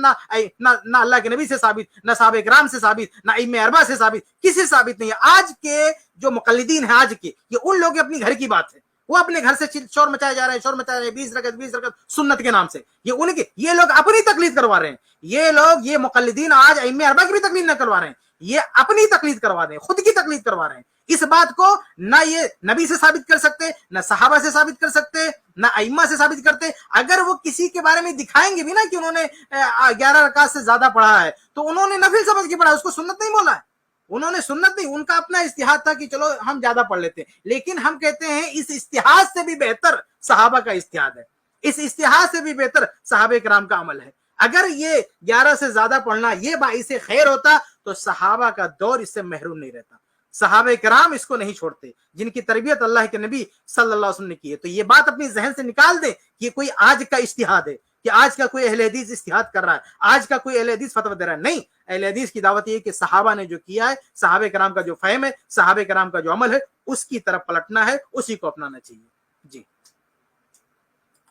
نہ اللہ کے نبی سے ثابت, نہ صحابہ کرام سے ثابت, نہ ائمہ اربع سے ثابت, کسی سے ثابت نہیں ہے. آج کے جو مقلدین ہیں آج کے, یہ ان لوگ اپنی گھر کی بات ہے, وہ اپنے گھر سے شور مچائے جا رہے ہیں, شور مچائے رہے ہیں 20 رکعت سنت کے نام سے. یہ لوگ اپنی تقلید کروا رہے ہیں. یہ مقلدین آج ائمہ اربع کی بھی تقلید نہ کروا رہے ہیں, یہ اپنی تقلید کروا رہے ہیں, خود کی تقلید کروا رہے ہیں. اس بات کو نہ یہ نبی سے ثابت کر سکتے, نہ صحابہ سے ثابت کر سکتے, نہ ائمہ سے ثابت کرتے. اگر وہ کسی کے بارے میں دکھائیں گے بھی نا کہ انہوں نے 11 رکعت سے زیادہ پڑھا ہے, تو انہوں نے نفل سمجھ کے پڑھا, اس کو سنت نہیں بولا ہے. انہوں نے سنت نہیں, ان کا اپنا اجتہاد تھا کہ چلو ہم زیادہ پڑھ لیتے ہیں. لیکن ہم کہتے ہیں اس اجتہاد سے بھی بہتر صحابہ کا اجتہاد ہے, اس اجتہاد سے بھی بہتر صحابہ کرام کا عمل ہے. اگر یہ 11 سے زیادہ پڑھنا یہ باعث خیر ہوتا تو صحابہ کا دور اس سے محروم نہیں رہتا. صحابہ کرام اس کو نہیں چھوڑتے, جن کی تربیت اللہ کے نبی صلی اللہ علیہ وسلم نے کی ہے. تو یہ بات اپنی ذہن سے نکال دیں کہ یہ کوئی آج کا اجتہاد ہے, کہ آج کا کوئی اہل حدیث اجتہاد کر رہا ہے, آج کا کوئی اہل حدیث فتویٰ دے رہا ہے. نہیں, اہل حدیث کی دعوت یہ ہے کہ صحابہ نے جو کیا ہے, صحابہ کرام کا جو فہم ہے, صحابہ کرام کا جو عمل ہے, اس کی طرف پلٹنا ہے, اسی کو اپنانا چاہیے. جی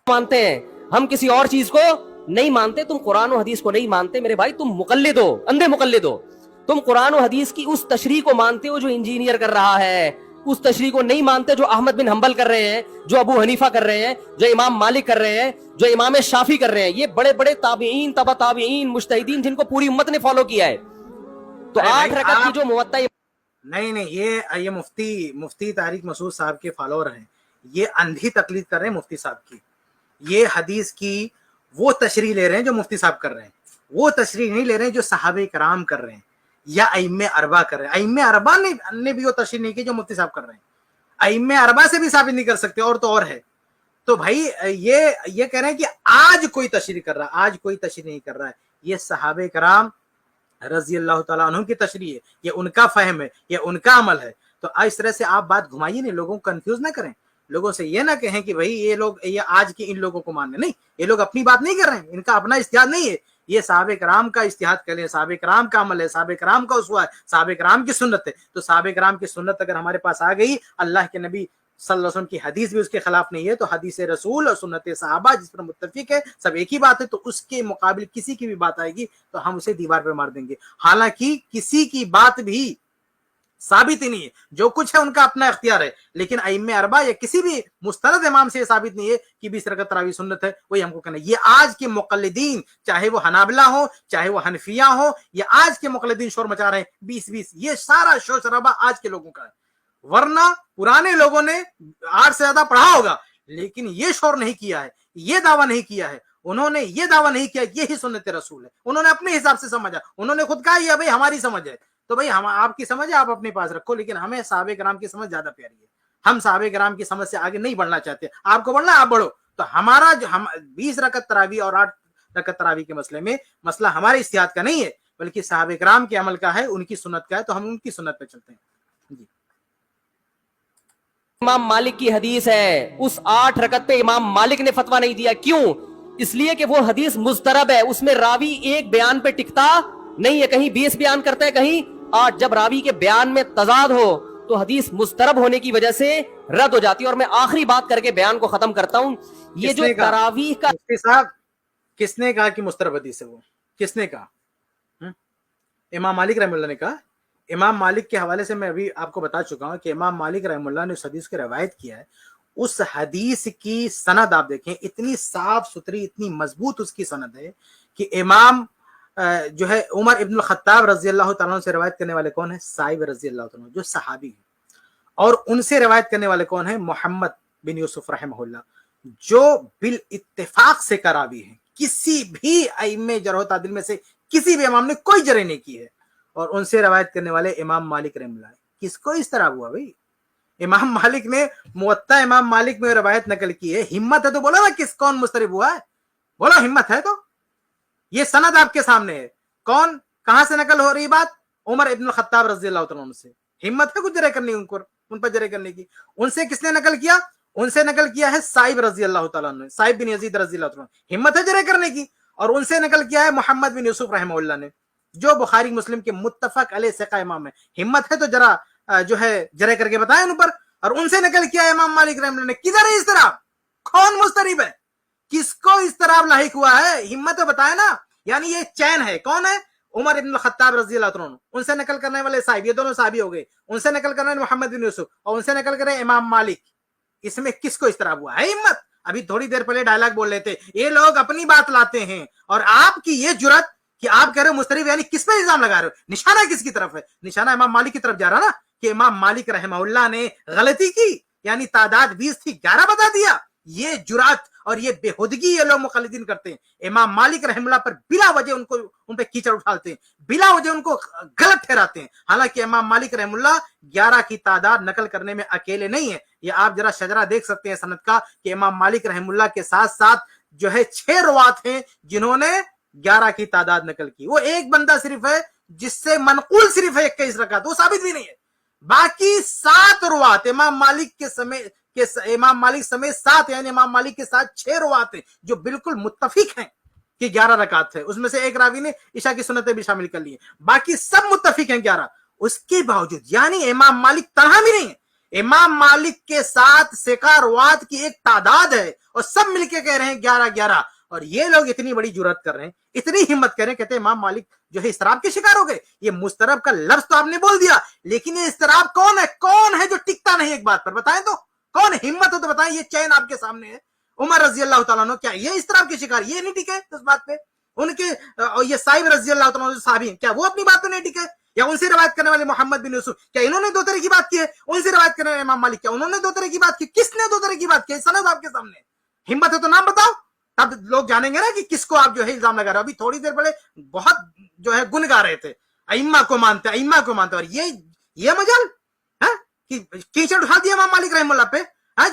مانتے ہیں, ہم کسی اور چیز کو نہیں مانتے. تم قرآن و حدیث کو نہیں مانتے میرے بھائی, تم مقلد ہو, اندھے مقلد ہو. تم قرآن و حدیث کی اس تشریح کو مانتے ہو جو انجینئر کر رہا ہے, اس تشریح کو نہیں مانتے جو احمد بن حنبل کر رہے ہیں, جو ابو حنیفہ کر رہے ہیں, جو امام مالک کر رہے ہیں, جو امام شافعی کر رہے ہیں. یہ بڑے بڑے تابعین, تبع تابعین, مجتہدین جن کو پوری امت نے فالو کیا ہے. تو 8 رکعت کی جو موطا, نہیں یہ مفتی طارق مسعود صاحب کے فالوور ہیں, یہ اندھی تقلید کر رہے ہیں مفتی صاحب کی. یہ حدیث کی وہ تشریح لے رہے ہیں جو مفتی صاحب کر رہے ہیں, وہ تشریح نہیں لے رہے ہیں جو صحابہ کرام کر رہے ہیں یا ائمہ اربع کر رہے ہیں. ائمہ اربع نے بھی وہ تشریح نہیں کی جو مفتی صاحب کر رہے ہیں. ائمہ اربع سے بھی ثابت نہیں کر سکتے, اور تو اور ہے. تو بھائی یہ کہہ رہے ہیں کہ آج کوئی تشریح کر رہا ہے, آج کوئی تشریح نہیں کر رہا ہے. یہ صحابہ کرام رضی اللہ تعالیٰ عنہ کی تشریح ہے, یہ ان کا فہم ہے, یہ ان کا عمل ہے. تو اس طرح سے آپ بات گھمائیے نہیں, لوگوں کو کنفیوز نہ کریں. لوگوں سے یہ نہ کہیں کہ بھائی یہ آج کے ان لوگوں کو ماننے, نہیں, یہ لوگ اپنی بات نہیں کر رہے ہیں, ان کا اپنا اجتہاد نہیں ہے. یہ صحابہ کرام کا اجتہاد کر لیں, صحابہ کرام کا عمل ہے, صحابہ کرام کا اسوہ ہے, صحابہ کرام کی سنت ہے. تو صحابہ کرام کی سنت اگر ہمارے پاس آ گئی, اللہ کے نبی صلی اللہ علیہ وسلم کی حدیث بھی اس کے خلاف نہیں ہے, تو حدیث رسول اور سنت صحابہ جس پر متفق ہے, سب ایک ہی بات ہے. تو اس کے مقابل کسی کی بھی بات آئے گی تو ہم اسے دیوار پہ مار دیں گے. حالانکہ کسی کی بات بھی ثابت ہی نہیں ہے, جو کچھ ہے ان کا اپنا اختیار ہے. لیکن ائمہ اربع یا کسی بھی مستند امام سے یہ ثابت نہیں ہے کہ 20 رکعت تراویح سنت ہے, وہی ہم کو کہنا ہے. یہ آج کے مقلدین, چاہے وہ حنابلہ ہو, چاہے وہ حنفیہ ہو, یہ آج کے مقلدین شور مچا رہے ہیں 20. یہ سارا شور شرابہ آج کے لوگوں کا ہے. ورنہ پرانے لوگوں نے 8 سے زیادہ پڑھا ہوگا, لیکن یہ شور نہیں کیا ہے, یہ دعویٰ نہیں کیا ہے. انہوں نے یہ دعویٰ نہیں کیا کہ یہی سنت رسول ہے. انہوں نے اپنے حساب سے سمجھا, انہوں نے خود کہا یہ بھائی ہماری سمجھ ہے. تو بھائی آپ کی سمجھ ہے, آپ اپنے پاس رکھو, لیکن ہمیں صحابہ کرام کی سمجھ زیادہ پیاری ہے. ہم صحابہ کرام کی سمجھ سے آگے نہیں بڑھنا چاہتے. آپ کو بڑھنا, آپ بڑھو. تو ہمارا جو 20 رکعت تراویح اور 8 رکعت تراویح کے مسئلے میں مسئلہ ہمارے اجتہاد کا نہیں ہے, بلکہ صحابہ کرام کے عمل کا ہے, ان کی سنت کا ہے. تو ہم ان کی سنت پہ چلتے ہیں. جی امام مالک کی حدیث ہے, اس 8 رکعت پہ امام مالک نے فتویٰ نہیں دیا. کیوں؟ اس لیے کہ وہ حدیث مضطرب ہے, اس میں راوی ایک بیان پہ ٹکتا نہیں ہے, کہیں 20 بیان کرتا ہے, کہیں 8. جب راوی کے بیان میں تضاد ہو تو حدیث مضطرب ہونے کی وجہ سے رد ہو جاتی ہے. اور میں آخری بات کر کے بیان کو ختم کرتا ہوں, یہ جو تراویح کا صاحب کس نے کہا کہ مضطرب حدیث ہے, وہ کس نے کہا؟ امام مالک رحمہ اللہ نے کہا. امام مالک کے حوالے سے میں ابھی آپ کو بتا چکا ہوں کہ امام مالک رحمہ اللہ نے اس حدیث کی روایت کیا ہے. اس حدیث کی سند آپ دیکھیں, اتنی صاف ستھری, اتنی مضبوط اس کی سند ہے کہ امام جو ہے عمر ابن الخطاب رضی اللہ تعالیٰ عنہ سے روایت کرنے والے کون ہیں؟ صائب رضی اللہ تعالیٰ عنہ, جو صحابی ہیں. اور ان سے روایت کرنے والے کون ہیں؟ محمد بن یوسف رحمہ اللہ, جو بالاتفاق سے کراوی ہیں. کسی بھی ائمہ جرح و تعدیل میں سے کسی بھی امام نے کوئی جرح نہیں کی ہے. اور ان سے روایت کرنے والے امام مالک رحمہ اللہ. کس کو اس طرح ہوا بھائی؟ امام مالک نے موطا امام مالک میں روایت نقل کی ہے. ہمت ہے تو بولو نا کس کون مضطرب ہوا ہے, بولو ہمت ہے تو. یہ سند آپ کے سامنے ہے. کون کہاں سے نقل ہو رہی بات؟ عمر ابن الخطاب رضی اللہ تعالیٰ عنہ سے. ہمت ہے کچھ جرح کرنی ان پر جرح کرنے کی. ان سے کس نے نقل کیا؟ ان سے نقل کیا ہے صائب رضی اللہ تعالیٰ عنہ, صائب بن یزید رضی اللہ تعالیٰ عنہ. ہمت ہے جرح کرنے کی. اور ان سے نقل کیا ہے محمد بن یوسف رحمہ اللہ نے, جو بخاری مسلم کے متفق علیہ ثقہ امام ہے. ہمت ہے تو ذرا جو ہے جرح کر کے بتائیں ان پر. اور ان سے نقل کیا ہے امام مالک رحمہ اللہ نے. کدھر ہے اس طرح؟ کون مضطرب ہے؟ کس کو اس طرح لاحق ہوا ہے؟ ہمت ہے بتائے نا. یعنی یہ چین ہے. کون ہے؟ عمر ابن الخطاب رضی اللہ عنہ. ان سے نقل کرنے والے صاحب, یہ دونوں صحابی ہو گئے. ان سے نقل کرنے والے محمد بن یوسف, اور ان سے نقل کرے امام مالک. اس میں کس کو اس طرح ہوا ہے ہمت؟ ابھی تھوڑی دیر پہلے ڈائلاگ بول رہے تھے, یہ لوگ اپنی بات لاتے ہیں, اور آپ کی یہ جرت کہ آپ کہہ رہے ہو مضطرب, یعنی کس پہ الزام لگا رہے ہو؟ نشانہ کس کی طرف ہے؟ نشانہ امام مالک کی طرف جا رہا نا, کہ امام مالک رحمہ اللہ نے غلطی کی, یعنی تعداد 20 تھی 11 بتا دیا. یہ جرات اور یہ بےہودگی یہ لوگ مقلدین کرتے ہیں. امام مالک رحمہ اللہ پر بلا وجہ ان پہ کیچڑ اٹھالتے ہیں, بلا وجہ ان کو غلط ٹھہراتے ہیں. حالانکہ امام مالک رحمہ اللہ 11 کی تعداد نقل کرنے میں اکیلے نہیں ہیں. یہ آپ ذرا شجرہ دیکھ سکتے ہیں سند کا, کہ امام مالک رحمہ اللہ کے ساتھ ساتھ جو ہے 6 روات ہیں جنہوں نے 11 کی تعداد نقل کی. وہ ایک بندہ صرف ہے جس سے منقول صرف ہے 21 رکعت, وہ ثابت بھی نہیں ہے. باقی 7 روات امام مالک کے سمیت امام مالک سمیت 7, یعنی امام مالک کے ساتھ 6 روات ہیں جو بالکل متفق ہیں کہ 11 رکعت ہے. اس میں سے ایک راوی نے عشاء کی سنتیں بھی شامل کر لی ہیں, باقی سب متفق ہیں 11. اس کے باوجود یعنی امام مالک تنہا بھی نہیں ہے, امام مالک کے ساتھ ثقہ روات کی ایک تعداد ہے, اور سب مل کے کہہ رہے ہیں 11. اور یہ لوگ اتنی بڑی جرات کر رہے ہیں, اتنی ہمت کر رہے ہیں, کہتے ہیں امام مالک جو ہے اضطراب کے شکار ہو گئے. یہ مضطرب کا لفظ تو آپ نے بول دیا, لیکن یہ اضطراب کون ہے؟ کون ہے جو ٹکتا نہیں ایک بات پر؟ بتائیں تو کون؟ ہمت ہو تو بتائیں. یہ چین آپ کے سامنے ہے. عمر رضی اللہ تعالیٰ عنہ کیا یہ اضطراب کے شکار یہ نہیں ٹکے اس بات پہ؟ ان کے یہ صائب رضی اللہ تعالیٰ عنہ صحابی ہیں, کیا وہ اپنی بات پہ نہیں ٹکے؟ یا ان سے روایت کرنے والے محمد بن یوسف, کیا انہوں نے 2 طرح کی بات کی ہے؟ ان سے روایت کرنے والے امام مالک, کیا انہوں نے 2 طرح کی بات کی؟ کس نے 2 طرح کی بات کی؟ سند آپ کے سامنے. ہمت ہے تو نام بتاؤ, تب لوگ جانیں گے نا کہ کس کو آپ جو ہے الزام لگا رہے ہو. ابھی تھوڑی دیر پہلے بہت جو ہے گن گا رہے تھے, ائمہ کو مانتے, ائمہ کو مانتے, اور یہ مجال کہ کیچڑ اٹھا دیا امام مالک رحمہ اللہ پہ,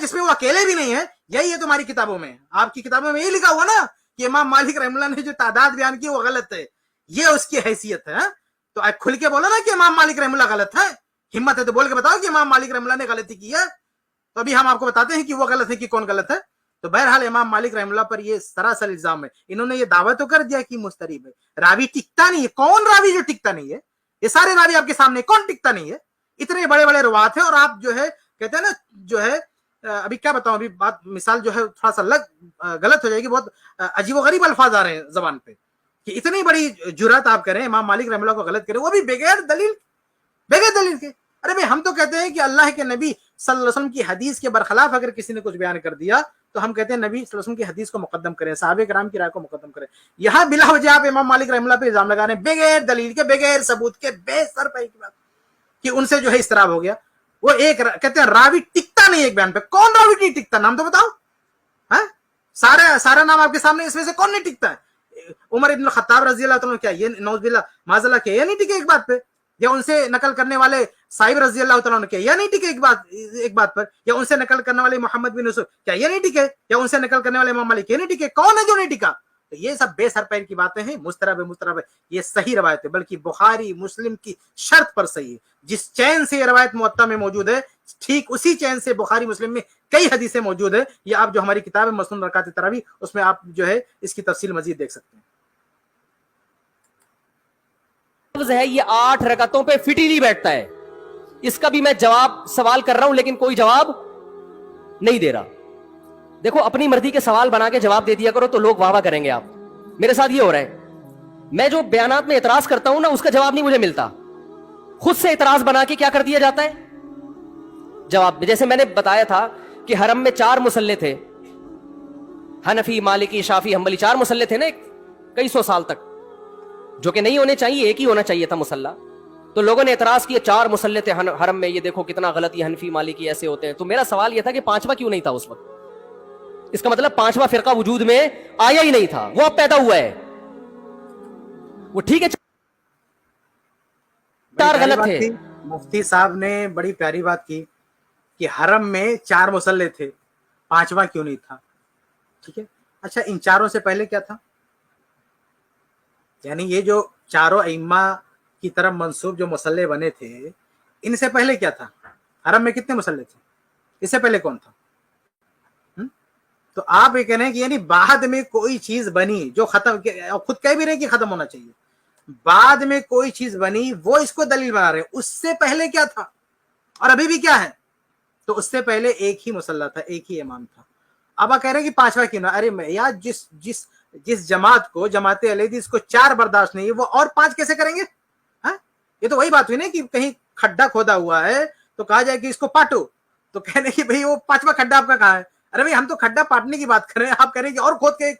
جس میں وہ اکیلے بھی نہیں ہے. یہی ہے تمہاری کتابوں میں, آپ کی کتابوں میں یہی لکھا ہوا نا کہ امام مالک رحمہ اللہ نے جو تعداد بیان کی وہ غلط ہے, یہ اس کی حیثیت ہے. تو کھل کے بولو نا کہ امام مالک رحمہ اللہ غلط ہے. ہمت ہے تو بول کے بتاؤ کہ امام مالک رحمہ اللہ نے غلطی کی ہے. تو ابھی ہم آپ کو بتاتے ہیں کہ وہ غلط ہے کہ کون غلط ہے. تو بہرحال امام مالک رحمہ اللہ پر یہ سراسر الزام ہے. انہوں نے یہ دعویٰ تو کر دیا کہ مضطرب ہے, راوی ٹکتا نہیں ہے. کون راوی جو ٹکتا نہیں ہے؟ یہ سارے راوی آپ کے سامنے, کون ٹکتا نہیں ہے؟ اتنے بڑے بڑے روات ہیں, اور آپ جو ہے کہتے ہیں نا جو ہے ابھی کیا بتاؤں, ابھی بات مثال جو ہے تھوڑا سا غلط ہو جائے گی, بہت عجیب و غریب الفاظ آ رہے ہیں زبان پہ, کہ اتنی بڑی جرات آپ کریں امام مالک رحمہ اللہ کو غلط کریں, وہ بھی بغیر دلیل کے. ارے بھائی ہم تو کہتے ہیں کہ اللہ کے نبی صلی اللہ علیہ وسلم کی حدیث کے برخلاف اگر کسی نے کچھ بیان کر دیا تو ہم کہتے ہیں نبی صلی اللہ علیہ وسلم کی حدیث کو مقدم کریں, صحابہ کرام کی رائے کو مقدم کریں. یہاں بلا وجہ آپ امام مالک رحمہ اللہ پہ الزام لگا رہے ہیں بغیر دلیل کے, بغیر ثبوت کے, بے سر پہ کی بات کہ ان سے جو ہے اضطراب ہو گیا. وہ ایک کہتے ہیں راوی ٹکتا نہیں ایک بیان پہ. کون راوی نہیں ٹکتا؟ نام تو بتاؤ. سارا نام آپ کے سامنے, اس میں سے کون نہیں ٹکتا ہے؟ عمر ابن الخطاب رضی اللہ تعالیٰ کیا یہ نعوذ باللہ معاذ اللہ کیا یہ نہیں ٹکے ایک بات پہ؟ یا ان سے نقل کرنے والے صائب رضی اللہ تعالیٰ نے کیا یہ نہیں ٹکے ایک بات پر؟ یا ان سے نقل کرنے والے محمد بن یوسف کیا یہ نہیں ٹکے؟ یا ان سے نقل کرنے والے امام مالک یہ نہیں ٹکے؟ کون ہے جو نہیں ٹکا؟ تو یہ سب بے سر پیر کی باتیں ہیں. مسترب یہ صحیح روایت ہے, بلکہ بخاری مسلم کی شرط پر صحیح ہے. جس چین سے یہ روایت موطا میں موجود ہے ٹھیک اسی چین سے بخاری مسلم میں کئی حدیثیں موجود ہیں. یہ آپ جو ہماری کتاب ہے مسنون رکعت تراویح, اس میں آپ جو ہے اس کی تفصیل مزید دیکھ سکتے ہیں. لفظ ہے یہ 8 رکعتوں پہ فٹ ہی نہیں بیٹھتا ہے. اس کا بھی میں جواب سوال کر رہا ہوں لیکن کوئی جواب نہیں دے رہا. دیکھو اپنی مرضی کے سوال بنا کے جواب دے دیا کرو تو لوگ واہ واہ کریں گے. آپ میرے ساتھ یہ ہو رہا ہے, میں جو بیانات میں اعتراض کرتا ہوں نا اس کا جواب نہیں مجھے ملتا, خود سے اعتراض بنا کے کیا کر دیا جاتا ہے جواب. جیسے میں نے بتایا تھا کہ حرم میں 4 مصلے تھے, حنفی مالکی شافی حنبلی 4 مصلے تھے نا کئی سو سال تک, جو کہ نہیں ہونے چاہیے, ایک ہی ہونا چاہیے تھا مصلی. تو لوگوں نے اعتراض کیا 4 مصلے تھے حرم میں, یہ دیکھو کتنا غلط, یہ حنفی مالکی ایسے ہوتے ہیں. تو میرا سوال یہ تھا کہ 5واں کیوں نہیں تھا اس وقت؟ اس کا مطلب 5واں فرقہ وجود میں آیا ہی نہیں تھا, وہ اب پیدا ہوا ہے. وہ ٹھیک ہے 4 غلط تھے. مفتی صاحب نے بڑی پیاری بات کی کہ حرم میں 4 مصلے تھے, 5واں کیوں نہیں تھا؟ ٹھیک ہے, اچھا ان 4 سے پہلے کیا تھا؟ یعنی یہ جو چاروں ائمہ کی طرف منسوب جو مصلے بنے تھے, ان سے پہلے کیا تھا؟ حرم میں کتنے مصلے تھے؟ اس سے پہلے کون تھا؟ تو آپ یہ کہہ رہے ہیں کہ یعنی بعد میں کوئی چیز بنی جو ختم, خود کہہ بھی رہے ہیں کہ ختم ہونا چاہیے, بعد میں کوئی چیز بنی وہ اس کو دلیل بنا رہے ہیں. اس سے پہلے کیا تھا اور ابھی بھی کیا ہے؟ تو اس سے پہلے ایک ہی مصلی تھا, ایک ہی امام تھا. اب آپ کہہ رہے ہیں کہ 5واں کیوں نہ؟ ارے یار جس جماعت کو, جماعت اہل حدیث کو 4 برداشت نہیں ہے, وہ اور 5 کیسے کریں گے؟ ہاں, یہ تو وہی بات ہوئی نا کہ کہیں کھڈا کھودا ہوا ہے تو کہا جائے کہ اس کو پاٹو, تو کہنے کہ بھئی وہ 5واں کھڈا آپ کا کہاں ہے؟ ارے بھئی ہم تو کھڈا پاٹنے کی بات کر رہے ہیں, آپ کہہ رہے ہیں کہ اور کھود کے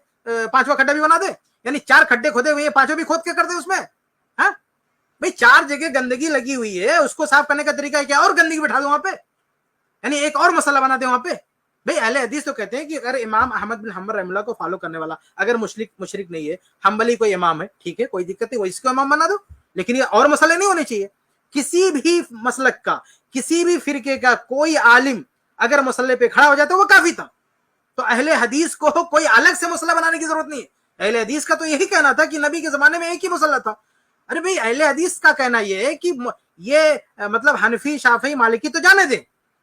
5واں کھڈا بھی بنا دے, یعنی 4 کھڈے کھودے ہوئے, 5واں بھی کھود کے کر دے اس میں. ہاں بھئی 4 جگہ گندگی لگی ہوئی ہے, اس کو صاف کرنے کا طریقہ ہے کیا اور گندگی بٹھا دو وہاں پہ, یعنی ایک اور مسئلہ بنا دے وہاں پہ. بھئی اہل حدیث تو کہتے ہیں کہ اگر امام احمد بن حنبل رحمہ اللہ کو فالو کرنے والا اگر مشرک نہیں ہے, حنبلی کوئی امام ہے, ٹھیک ہے کوئی دقت نہیں, وہ اس کو امام بنا دو, لیکن یہ اور مسئلے نہیں ہونے چاہیے. کسی بھی مسلک کا, کسی بھی فرقے کا کوئی عالم اگر مسئلے پہ کھڑا ہو جاتا ہے وہ کافی تھا. تو اہل حدیث کو کوئی الگ سے مسئلہ بنانے کی ضرورت نہیں ہے. اہل حدیث کا تو یہی کہنا تھا کہ نبی کے زمانے میں ایک ہی مسئلہ تھا. ارے بھئی اہل حدیث کا کہنا یہ ہے کہ یہ مطلب حنفی شافعی مالکی تو جانے دیں,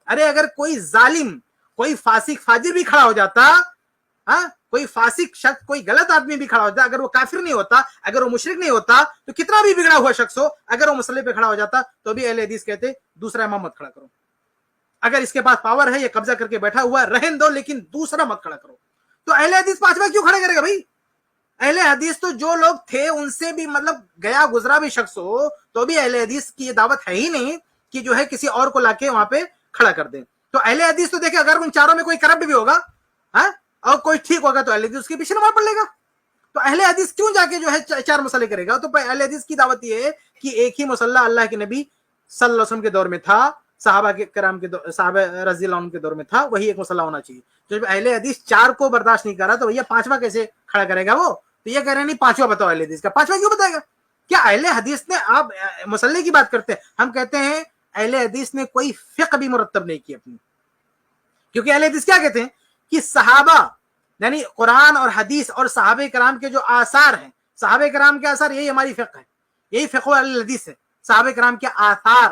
ارے اگر کوئی ظالم, کوئی فاسق فاجر بھی کھڑا ہو جاتا, ہاں کوئی فاسق شخص, کوئی غلط آدمی بھی کھڑا ہو جاتا, اگر وہ کافر نہیں ہوتا, اگر وہ مشرک نہیں ہوتا, تو کتنا بھی بگڑا ہوا شخص ہو, اگر وہ مسئلے پہ کھڑا ہو جاتا تو بھی اہل حدیث کہتے دوسرا امام مت کھڑا کرو. اگر اس کے پاس پاور ہے, یہ قبضہ کر کے بیٹھا ہوا ہے, رہن دو, لیکن دوسرا مت کھڑا کرو. تو اہل حدیث 5واں کیوں کھڑا کرے گا بھائی؟ اہل حدیث تو جو لوگ تھے ان سے بھی مطلب گیا گزرا بھی شخص ہو تو بھی اہل حدیث کی یہ دعوت ہے ہی نہیں کہ جو ہے کسی اور کو لا کے وہاں پہ کھڑا کر دیں. تو اہل حدیث تو دیکھیں اگر ان 4 میں کوئی کرپٹ بھی ہوگا اور کوئی ٹھیک ہوگا تو اہل حدیث اس کے پیچھے نماز پڑھ لے گا. تو اہل حدیث کیوں جا کے جو ہے 4 مسئلے کرے گا؟ تو اہل حدیث کی دعوت یہ ہے کہ ایک ہی مسئلہ اللہ کے نبی صلی اللہ علیہ وسلم کے دور میں تھا, صحابہ کے کرام کے صحابہ رضی اللہ عنہ کے دور میں تھا, وہی ایک مسئلہ ہونا چاہیے. جب اہل حدیث 4 کو برداشت نہیں کر رہا تو بھیا 5واں کیسے کھڑا کرے گا وہ؟ تو یہ کہہ رہے ہیں نہیں 5واں بتاؤ اہل حدیث کا, 5واں کیوں بتائے گا؟ کیا اہل حدیث نے, آپ مسئلے کی بات کرتے ہیں, ہم کہتے ہیں اہل حدیث نے کوئی فقہ بھی مرتب نہیں کی اپنی, کیونکہ اہل حدیث کیا کہتے ہیں کہ صحابہ یعنی قرآن اور حدیث اور صحابہ کرام کے جو آثار ہیں, صحابہ کرام کے آثار یہی ہماری فقہ ہے, یہی فقہ اہل حدیث ہے. صحابہ کرام کے آثار,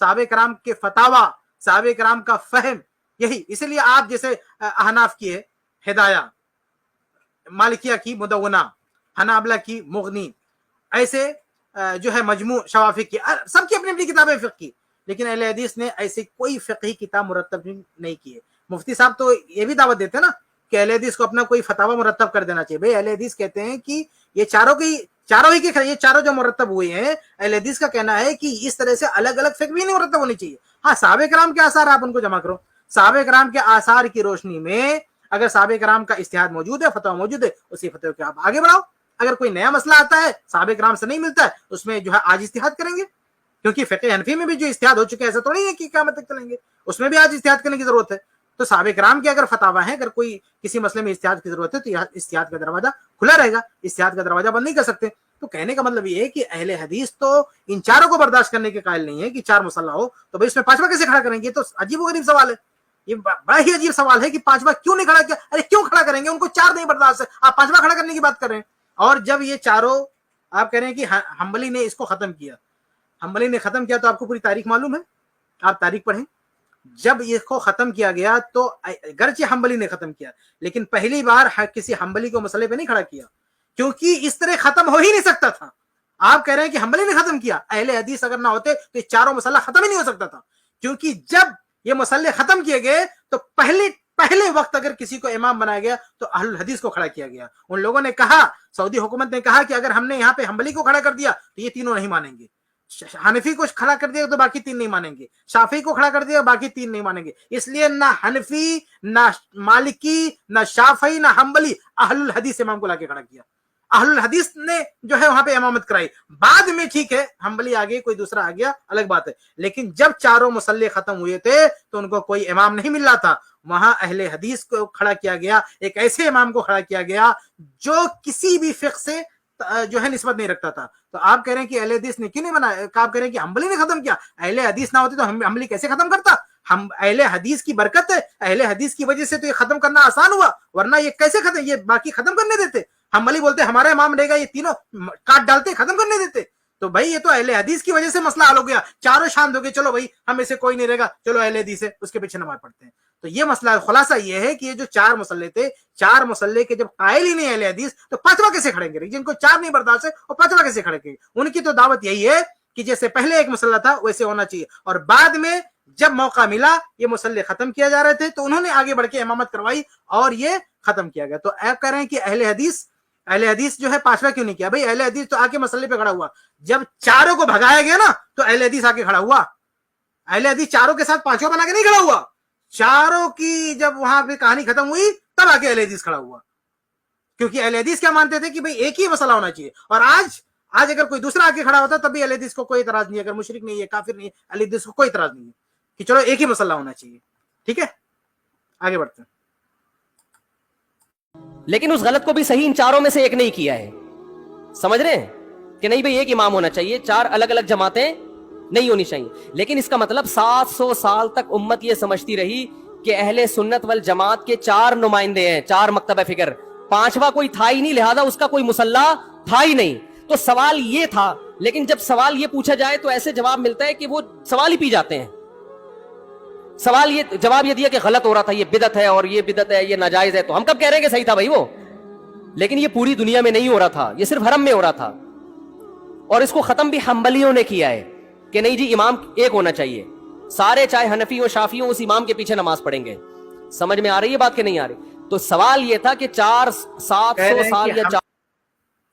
صحابہ کرام کے فتاوا, صحابہ کرام کا فہم, یہی. اس لیے آپ جیسے احناف کی ہے ہدایہ, مالکیہ کی مدونہ, حنابلہ کی مغنی, ایسے جو ہے مجموع شوافی کی, سب کی اپنی اپنی کتابیں فقہ کی, لیکن اہل حدیث نے ایسی کوئی فقہی کتاب مرتب نہیں کی ہے. مفتی صاحب تو یہ بھی دعوت دیتے ہیں نا کہ اہل حدیث کو اپنا کوئی فتاوا مرتب کر دینا چاہیے. بھئی اہل حدیث کہتے ہیں کہ یہ چاروں جو مرتب ہوئے ہیں, اہل حدیث کا کہنا ہے کہ اس طرح سے الگ الگ فقہ بھی نہیں مرتب ہونی چاہیے. ہاں صحابہ کرام کے آثار آپ ان کو جمع کرو, صحابہ کرام کے آثار کی روشنی میں اگر صحابہ کرام کا اجتہاد موجود ہے, فتویٰ موجود ہے, اسی فتوے کو آپ آگے بڑھاؤ. اگر کوئی نیا مسئلہ آتا ہے صحابہ کرام سے نہیں ملتا ہے, اس میں جو ہے آج اجتہاد کریں گے, کیونکہ فقہ حنفی میں بھی جو اجتہاد ہو چکے ہیں ایسا تھوڑی ہے کہ قیامت تک چلیں گے, اس میں بھی آج اجتہاد کرنے کی ضرورت ہے. تو صحابہ کرام کے اگر فتاوا ہیں, اگر کوئی کسی مسئلے میں اجتہاد کی ضرورت ہے تو اجتہاد کا دروازہ کھلا رہے گا, اجتہاد کا دروازہ بند نہیں کر سکتے. تو کہنے کا مطلب یہ ہے کہ اہل حدیث تو ان 4 کو برداشت کرنے کے قائل نہیں ہے کہ 4 مسئلہ ہو تو بھئی اس میں 5واں کیسے کھڑا کریں گے؟ تو عجیب و غریب سوال ہے. یہ بڑا ہی عجیب سوال ہے کہ پانچواں کیوں نہیں کھڑا کیا. ارے کیوں کھڑا کریں گے, ان کو چار نہیں برداشت ہے, آپ پانچواں کھڑا کرنے کی بات کر رہے ہیں. اور جب یہ چاروں آپ کہہ رہے ہیں کہ حنبلی نے اس کو ختم کیا, حنبلی نے ختم کیا, تو آپ کو پوری تاریخ معلوم ہے, آپ تاریخ پڑھیں. جب اس کو ختم کیا گیا تو گرچہ حنبلی نے ختم کیا, لیکن پہلی بار کسی حنبلی کو مسئلے پہ نہیں کھڑا کیا, کیونکہ اس طرح ختم ہو ہی نہیں سکتا تھا. آپ کہہ رہے ہیں کہ حنبلی نے ختم کیا, اہل حدیث اگر نہ ہوتے تو یہ چاروں مسئلہ ختم ہی نہیں ہو سکتا تھا. کیونکہ جب یہ مسئلے ختم کیے گئے تو پہلے وقت اگر کسی کو امام بنایا گیا تو اہل الحدیث کو کھڑا کیا گیا. ان لوگوں نے کہا, سعودی حکومت نے کہا کہ اگر ہم نے یہاں پہ حنبلی کو کھڑا کر دیا تو یہ تینوں نہیں مانیں گے, حنفی کو کھڑا کر دیا تو باقی تین نہیں مانیں گے, شافعی کو کھڑا کر دیا باقی تین نہیں مانیں گے. اس لیے نہ حنفی, نہ مالکی, نہ شافعی, نہ حنبلی, اہل الحدیث امام کو لا کے کھڑا کیا. اہل الحدیث نے جو ہے وہاں پہ امامت کرائی. بعد میں ٹھیک ہے حنبلی آ گئی, کوئی دوسرا آ گیا, الگ بات ہے, لیکن جب چاروں مسئلے ختم ہوئے تھے تو ان کو کوئی امام نہیں مل رہا تھا. وہاں اہل حدیث کو کھڑا کیا گیا, ایک ایسے امام کو کھڑا کیا گیا جو کسی بھی فقہ سے جو ہے نسبت نہیں رکھتا تھا. تو آپ کہہ رہے ہیں کہ اہل حدیث نے کیوں نہیں بنایا, آپ کہہ رہے ہیں کہ حنبلی نے ختم کیا. اہل حدیث نہ ہوتے تو حنبلی کیسے ختم کرتا؟ ہم اہل حدیث کی برکت ہے, اہل حدیث کی وجہ سے تو یہ ختم کرنا آسان ہوا, ورنہ یہ کیسے ختم, یہ باقی ختم کرنے دیتے. حنبلی بولتے ہمارا امام رہے گا, یہ تینوں کاٹ ڈالتے, ختم کرنے دیتے. تو بھائی یہ تو اہل حدیث کی وجہ سے مسئلہ حل ہو گیا, چاروں شاند ہو گئے, چلو بھائی ہم میں سے کوئی نہیں رہے گا, چلو اہل حدیث ہے اس کے پیچھے نماز پڑھتے ہیں. تو یہ مسئلہ خلاصہ یہ ہے کہ یہ جو چار مسئلے تھے, چار مسئلے کے جب قائل ہی نہیں اہل حدیث تو پانچواں کیسے کھڑیں گے؟ جن کو چار نہیں برداشت ہے وہ پانچواں کیسے کھڑیں گے؟ ان کی تو دعوت یہی ہے کہ جیسے پہلے ایک مسئلہ تھا ویسے ہونا چاہیے, اور بعد میں جب موقع ملا یہ مسئلے ختم کیا جا رہے تھے تو انہوں نے آگے بڑھ کے امامت کروائی اور یہ ختم کیا گیا. تو آپ کہہ رہے ہیں کہ اہل حدیث جو ہے پانچواں کیوں نہیں کیا؟ بھائی اہل حدیث تو آ کے مسئلے پہ کھڑا ہوا, جب چاروں کو بھگایا گیا نا تو اہل حدیث آ کے کھڑا ہوا. اہل حدیث چاروں کے ساتھ پانچواں بنا کے نہیں کھڑا ہوا, چاروں کی جب وہاں پہ کہانی ختم ہوئی تب آ کے اہل حدیث کھڑا ہوا. کیونکہ اہل حدیث کیا مانتے تھے کہ بھئی ایک ہی مسئلہ ہونا چاہیے, اور آج اگر کوئی دوسرا آ کے کھڑا ہوتا تب بھی اہل حدیث کو کوئی اعتراض نہیں ہے, اگر مشرک نہیں ہے, کافر نہیں ہے, اہل حدیث کو کوئی اعتراض نہیں ہے کہ چلو ایک ہی مسئلہ ہونا چاہیے. ٹھیک ہے, آگے بڑھتے ہیں. لیکن اس غلط کو بھی صحیح ان چاروں میں سے ایک نہیں کیا ہے. سمجھ رہے ہیں کہ نہیں بھئی ایک امام ہونا چاہیے, چار الگ الگ جماعتیں نہیں ہونی چاہیے. لیکن اس کا مطلب 700 سال تک امت یہ سمجھتی رہی کہ اہل سنت والجماعت کے چار نمائندے ہیں, چار مکتب فکر, پانچواں کوئی تھا ہی نہیں, لہذا اس کا کوئی مسلح تھا ہی نہیں. تو سوال یہ تھا, لیکن جب سوال یہ پوچھا جائے تو ایسے جواب ملتا ہے کہ وہ سوال ہی پی جاتے ہیں. سوال یہ جواب یہ دیا کہ غلط ہو رہا تھا, یہ بدعت ہے, اور یہ بدعت ہے, یہ ناجائز ہے. تو ہم کب کہہ رہے ہیں کہ صحیح تھا بھائی وہ, لیکن یہ پوری دنیا میں نہیں ہو رہا تھا, یہ صرف حرم میں ہو رہا تھا. اور اس کو ختم بھی حنبلیوں نے کیا ہے کہ نہیں جی امام ایک ہونا چاہیے, سارے چاہے حنفی ہو شافعی ہو اس امام کے پیچھے نماز پڑھیں گے. سمجھ میں آ رہی ہے بات کہ نہیں آ رہی؟ تو سوال یہ تھا کہ 700 سال یا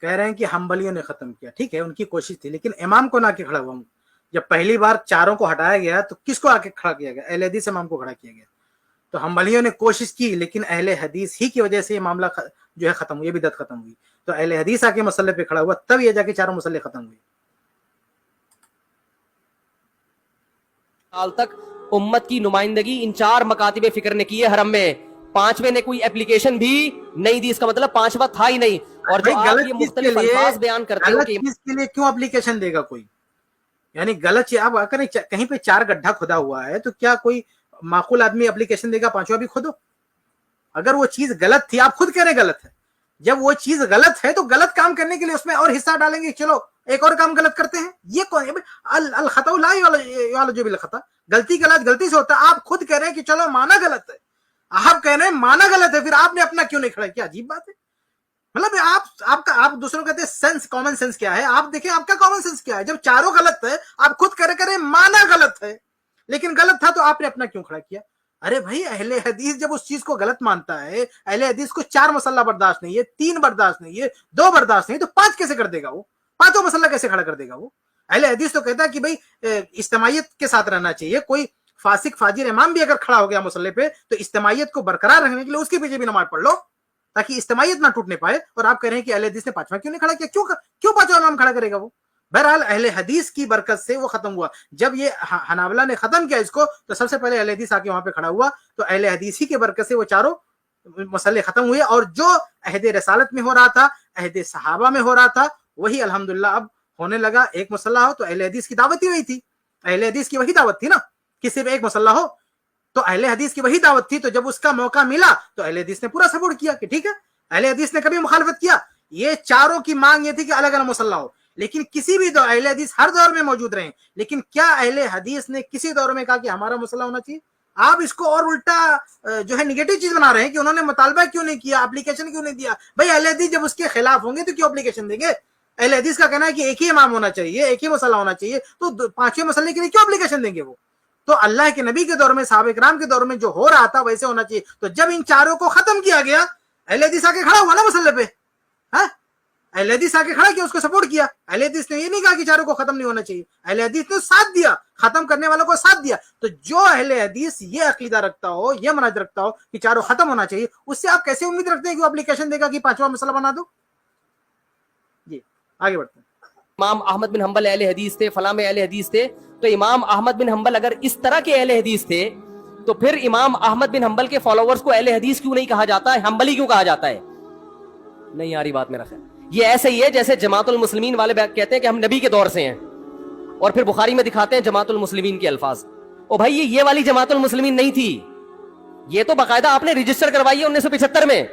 کہہ رہے ہیں کہ حنبلیوں نے ختم کیا, ٹھیک ہے ان کی کوشش تھی, لیکن امام کو نہ کے کھڑا ہوا. جب پہلی بار چاروں کو ہٹایا گیا تو کس کو آ کے کھڑا کیا گیا؟ اہل حدیث امام کو کھڑا کیا گیا. تو حنبلیوں نے کوشش کی, لیکن اہل حدیث ہی کی وجہ سے یہ معاملہ جو ہے ختم ہوئی, بدعت ختم ہوئی. تو اہل حدیث آ کے مسئلے پہ کھڑا ہوا, تب یہ جا کے چاروں مسئلے ختم ہوئے. سال تک امت کی نمائندگی ان چار مکاتب فکر نے کی ہے حرم میں, پانچویں نے کوئی اپلیکیشن بھی نہیں دی. اس کا مطلب پانچواں تھا ہی نہیں. اور جو آپ یہ مختلف الفاظ بیان کرتے ہو کہ اس کے لیے کیوں اپلیکیشن دے گا کوئی؟ یعنی غلط چیز, آپ اگر کہیں پہ چار گڈھا کھدا ہوا ہے تو کیا کوئی معقول آدمی اپلیکیشن دے گا پانچواں بھی کھودو؟ اگر وہ چیز غلط تھی, آپ خود کہہ رہے ہیں غلط ہے, جب وہ چیز غلط ہے تو غلط کام کرنے کے لیے اس میں اور حصہ ڈالیں گے, چلو ایک اور کام غلط کرتے ہیں. یہ کون ہے؟ الخطا لا یعالج بالخطا, غلطی کا علاج غلطی سے ہوتا ہے. آپ خود کہہ رہے ہیں کہ چلو مانا غلط ہے, آپ کہہ رہے ہیں مانا غلط ہے, پھر آپ نے اپنا کیوں نہیں کھڑا کیا؟ عجیب بات ہے. مطلب آپ دوسروں کہتے ہیں سینس, کامن سینس کیا ہے؟ آپ دیکھیں آپ کا کامن سینس کیا ہے. جب چاروں غلط ہے, آپ خود کرے مانا غلط ہے, لیکن غلط تھا تو آپ نے اپنا کیوں کھڑا کیا؟ ارے بھائی اہل حدیث جب اس چیز کو غلط مانتا ہے, اہل حدیث کو چار مسئلہ برداشت نہیں ہے, تین برداشت نہیں ہے, دو برداشت نہیں, تو پانچ کیسے کر دے گا؟ وہ پانچوں مسئلہ کیسے کھڑا کر دے گا؟ وہ اہل حدیث تو کہتا ہے کہ بھائی اجتماعیت کے ساتھ رہنا چاہیے. کوئی فاسق فاجر امام بھی اگر کھڑا ہو گیا مسئلے پہ تو اجتماعیت کو برقرار رکھنے کے لیے اس کے پیچھے بھی نماز پڑھ لو تاکہ اجتماعیت نہ ٹوٹنے پائے. اور آپ کہہ رہے ہیں کہ اہل حدیث نے پانچواں کیوں نہیں کھڑا کیا؟ کیوں پانچواں امام کھڑا کرے گا وہ؟ بہرحال اہل حدیث کی برکت سے وہ ختم ہوا. جب یہ حنابلہ نے ختم کیا اس کو تو سب سے پہلے اہل حدیث آ کے وہاں پہ کھڑا ہوا, تو اہل حدیث ہی کی برکت سے وہ چاروں مسئلے ختم ہوئے. اور جو عہد رسالت میں ہو رہا تھا, عہد صحابہ میں ہو رہا تھا, وہی الحمدللہ اب ہونے لگا. ایک مسئلہ ہو تو اہل حدیث کی دعوت ہی وہی تھی, اہل حدیث کی وہی دعوت تھی نا کہ صرف ایک مسئلہ ہو. تو اہل حدیث کی وہی دعوت تھی. تو جب اس کا موقع ملا تو اہل حدیث نے پورا سپورٹ کیا کہ ٹھیک ہے. اہل حدیث نے کبھی مخالفت کیا؟ یہ چاروں کی مانگ یہ تھی کہ الگ الگ مسلح ہو, لیکن کسی بھی دور اہل حدیث ہر دور میں موجود رہے, لیکن کیا اہل حدیث نے کسی دور میں کہا کہ ہمارا مسئلہ ہونا چاہیے؟ آپ اس کو اور الٹا جو ہے نگیٹو چیز بنا رہے ہیں کہ انہوں نے مطالبہ کیوں نہیں کیا, اپلیکیشن کیوں نہیں دیا. بھائی اہل حدیث جب اس کے خلاف ہوں گے تو کیوں اپلیکیشن دیں گے؟ اہل حدیث کا کہنا ہے کہ ایک ہی امام ہونا چاہیے, ایک ہی مسئلہ ہونا چاہیے, تو پانچویں مسئلے کے لیے کیوں اپلیکیشن دیں گے وہ؟ تو اللہ کے نبی کے دور میں, صحابہ کرام کے دور میں جو ہو رہا تھا ویسے ہونا چاہیے. تو جب ان چاروں کو ختم کیا گیا, اہل حدیث آ کے کھڑا ہوا نا مسئلے پہ, اہل حدیث آ کے کھڑا کیا, اس کو سپورٹ کیا. اہل حدیث نے یہ نہیں کہا کہ چاروں کو ختم نہیں ہونا چاہیے, اہل حدیث نے ساتھ دیا, ختم کرنے والوں کو ساتھ دیا. تو جو اہل حدیث یہ عقیدہ رکھتا ہو, یہ منہج رکھتا ہو کہ چاروں ختم ہونا چاہیے, اس سے آپ کیسے امید رکھتے ہیں کہ وہ اپلیکیشن دے گا کہ پانچواں مسئلہ بنا دو؟ جی آگے بڑھتے ہیں. امام احمد بن حنبل اہل حدیث تھے, فلاں میں اہل حدیث تھے. تو امام احمد بن حنبل اگر اس طرح کے اہل حدیث تھے تو پھر امام احمد بن حنبل کے فالوورز کو اہل حدیث کیوں نہیں کہا جاتا ہے, حنبلی کیوں کہا جاتا ہے؟ نہیں آ رہی بات میرا خیال. یہ ایسے ہی ہے جیسے جماعت المسلمین والے کہتے ہیں کہ ہم نبی کے دور سے ہیں, اور پھر بخاری میں دکھاتے ہیں جماعت المسلمین کے الفاظ. او بھائی یہ والی جماعت المسلمین نہیں تھی, یہ تو باقاعدہ آپ نے رجسٹر کروائی ہے 1975 میں.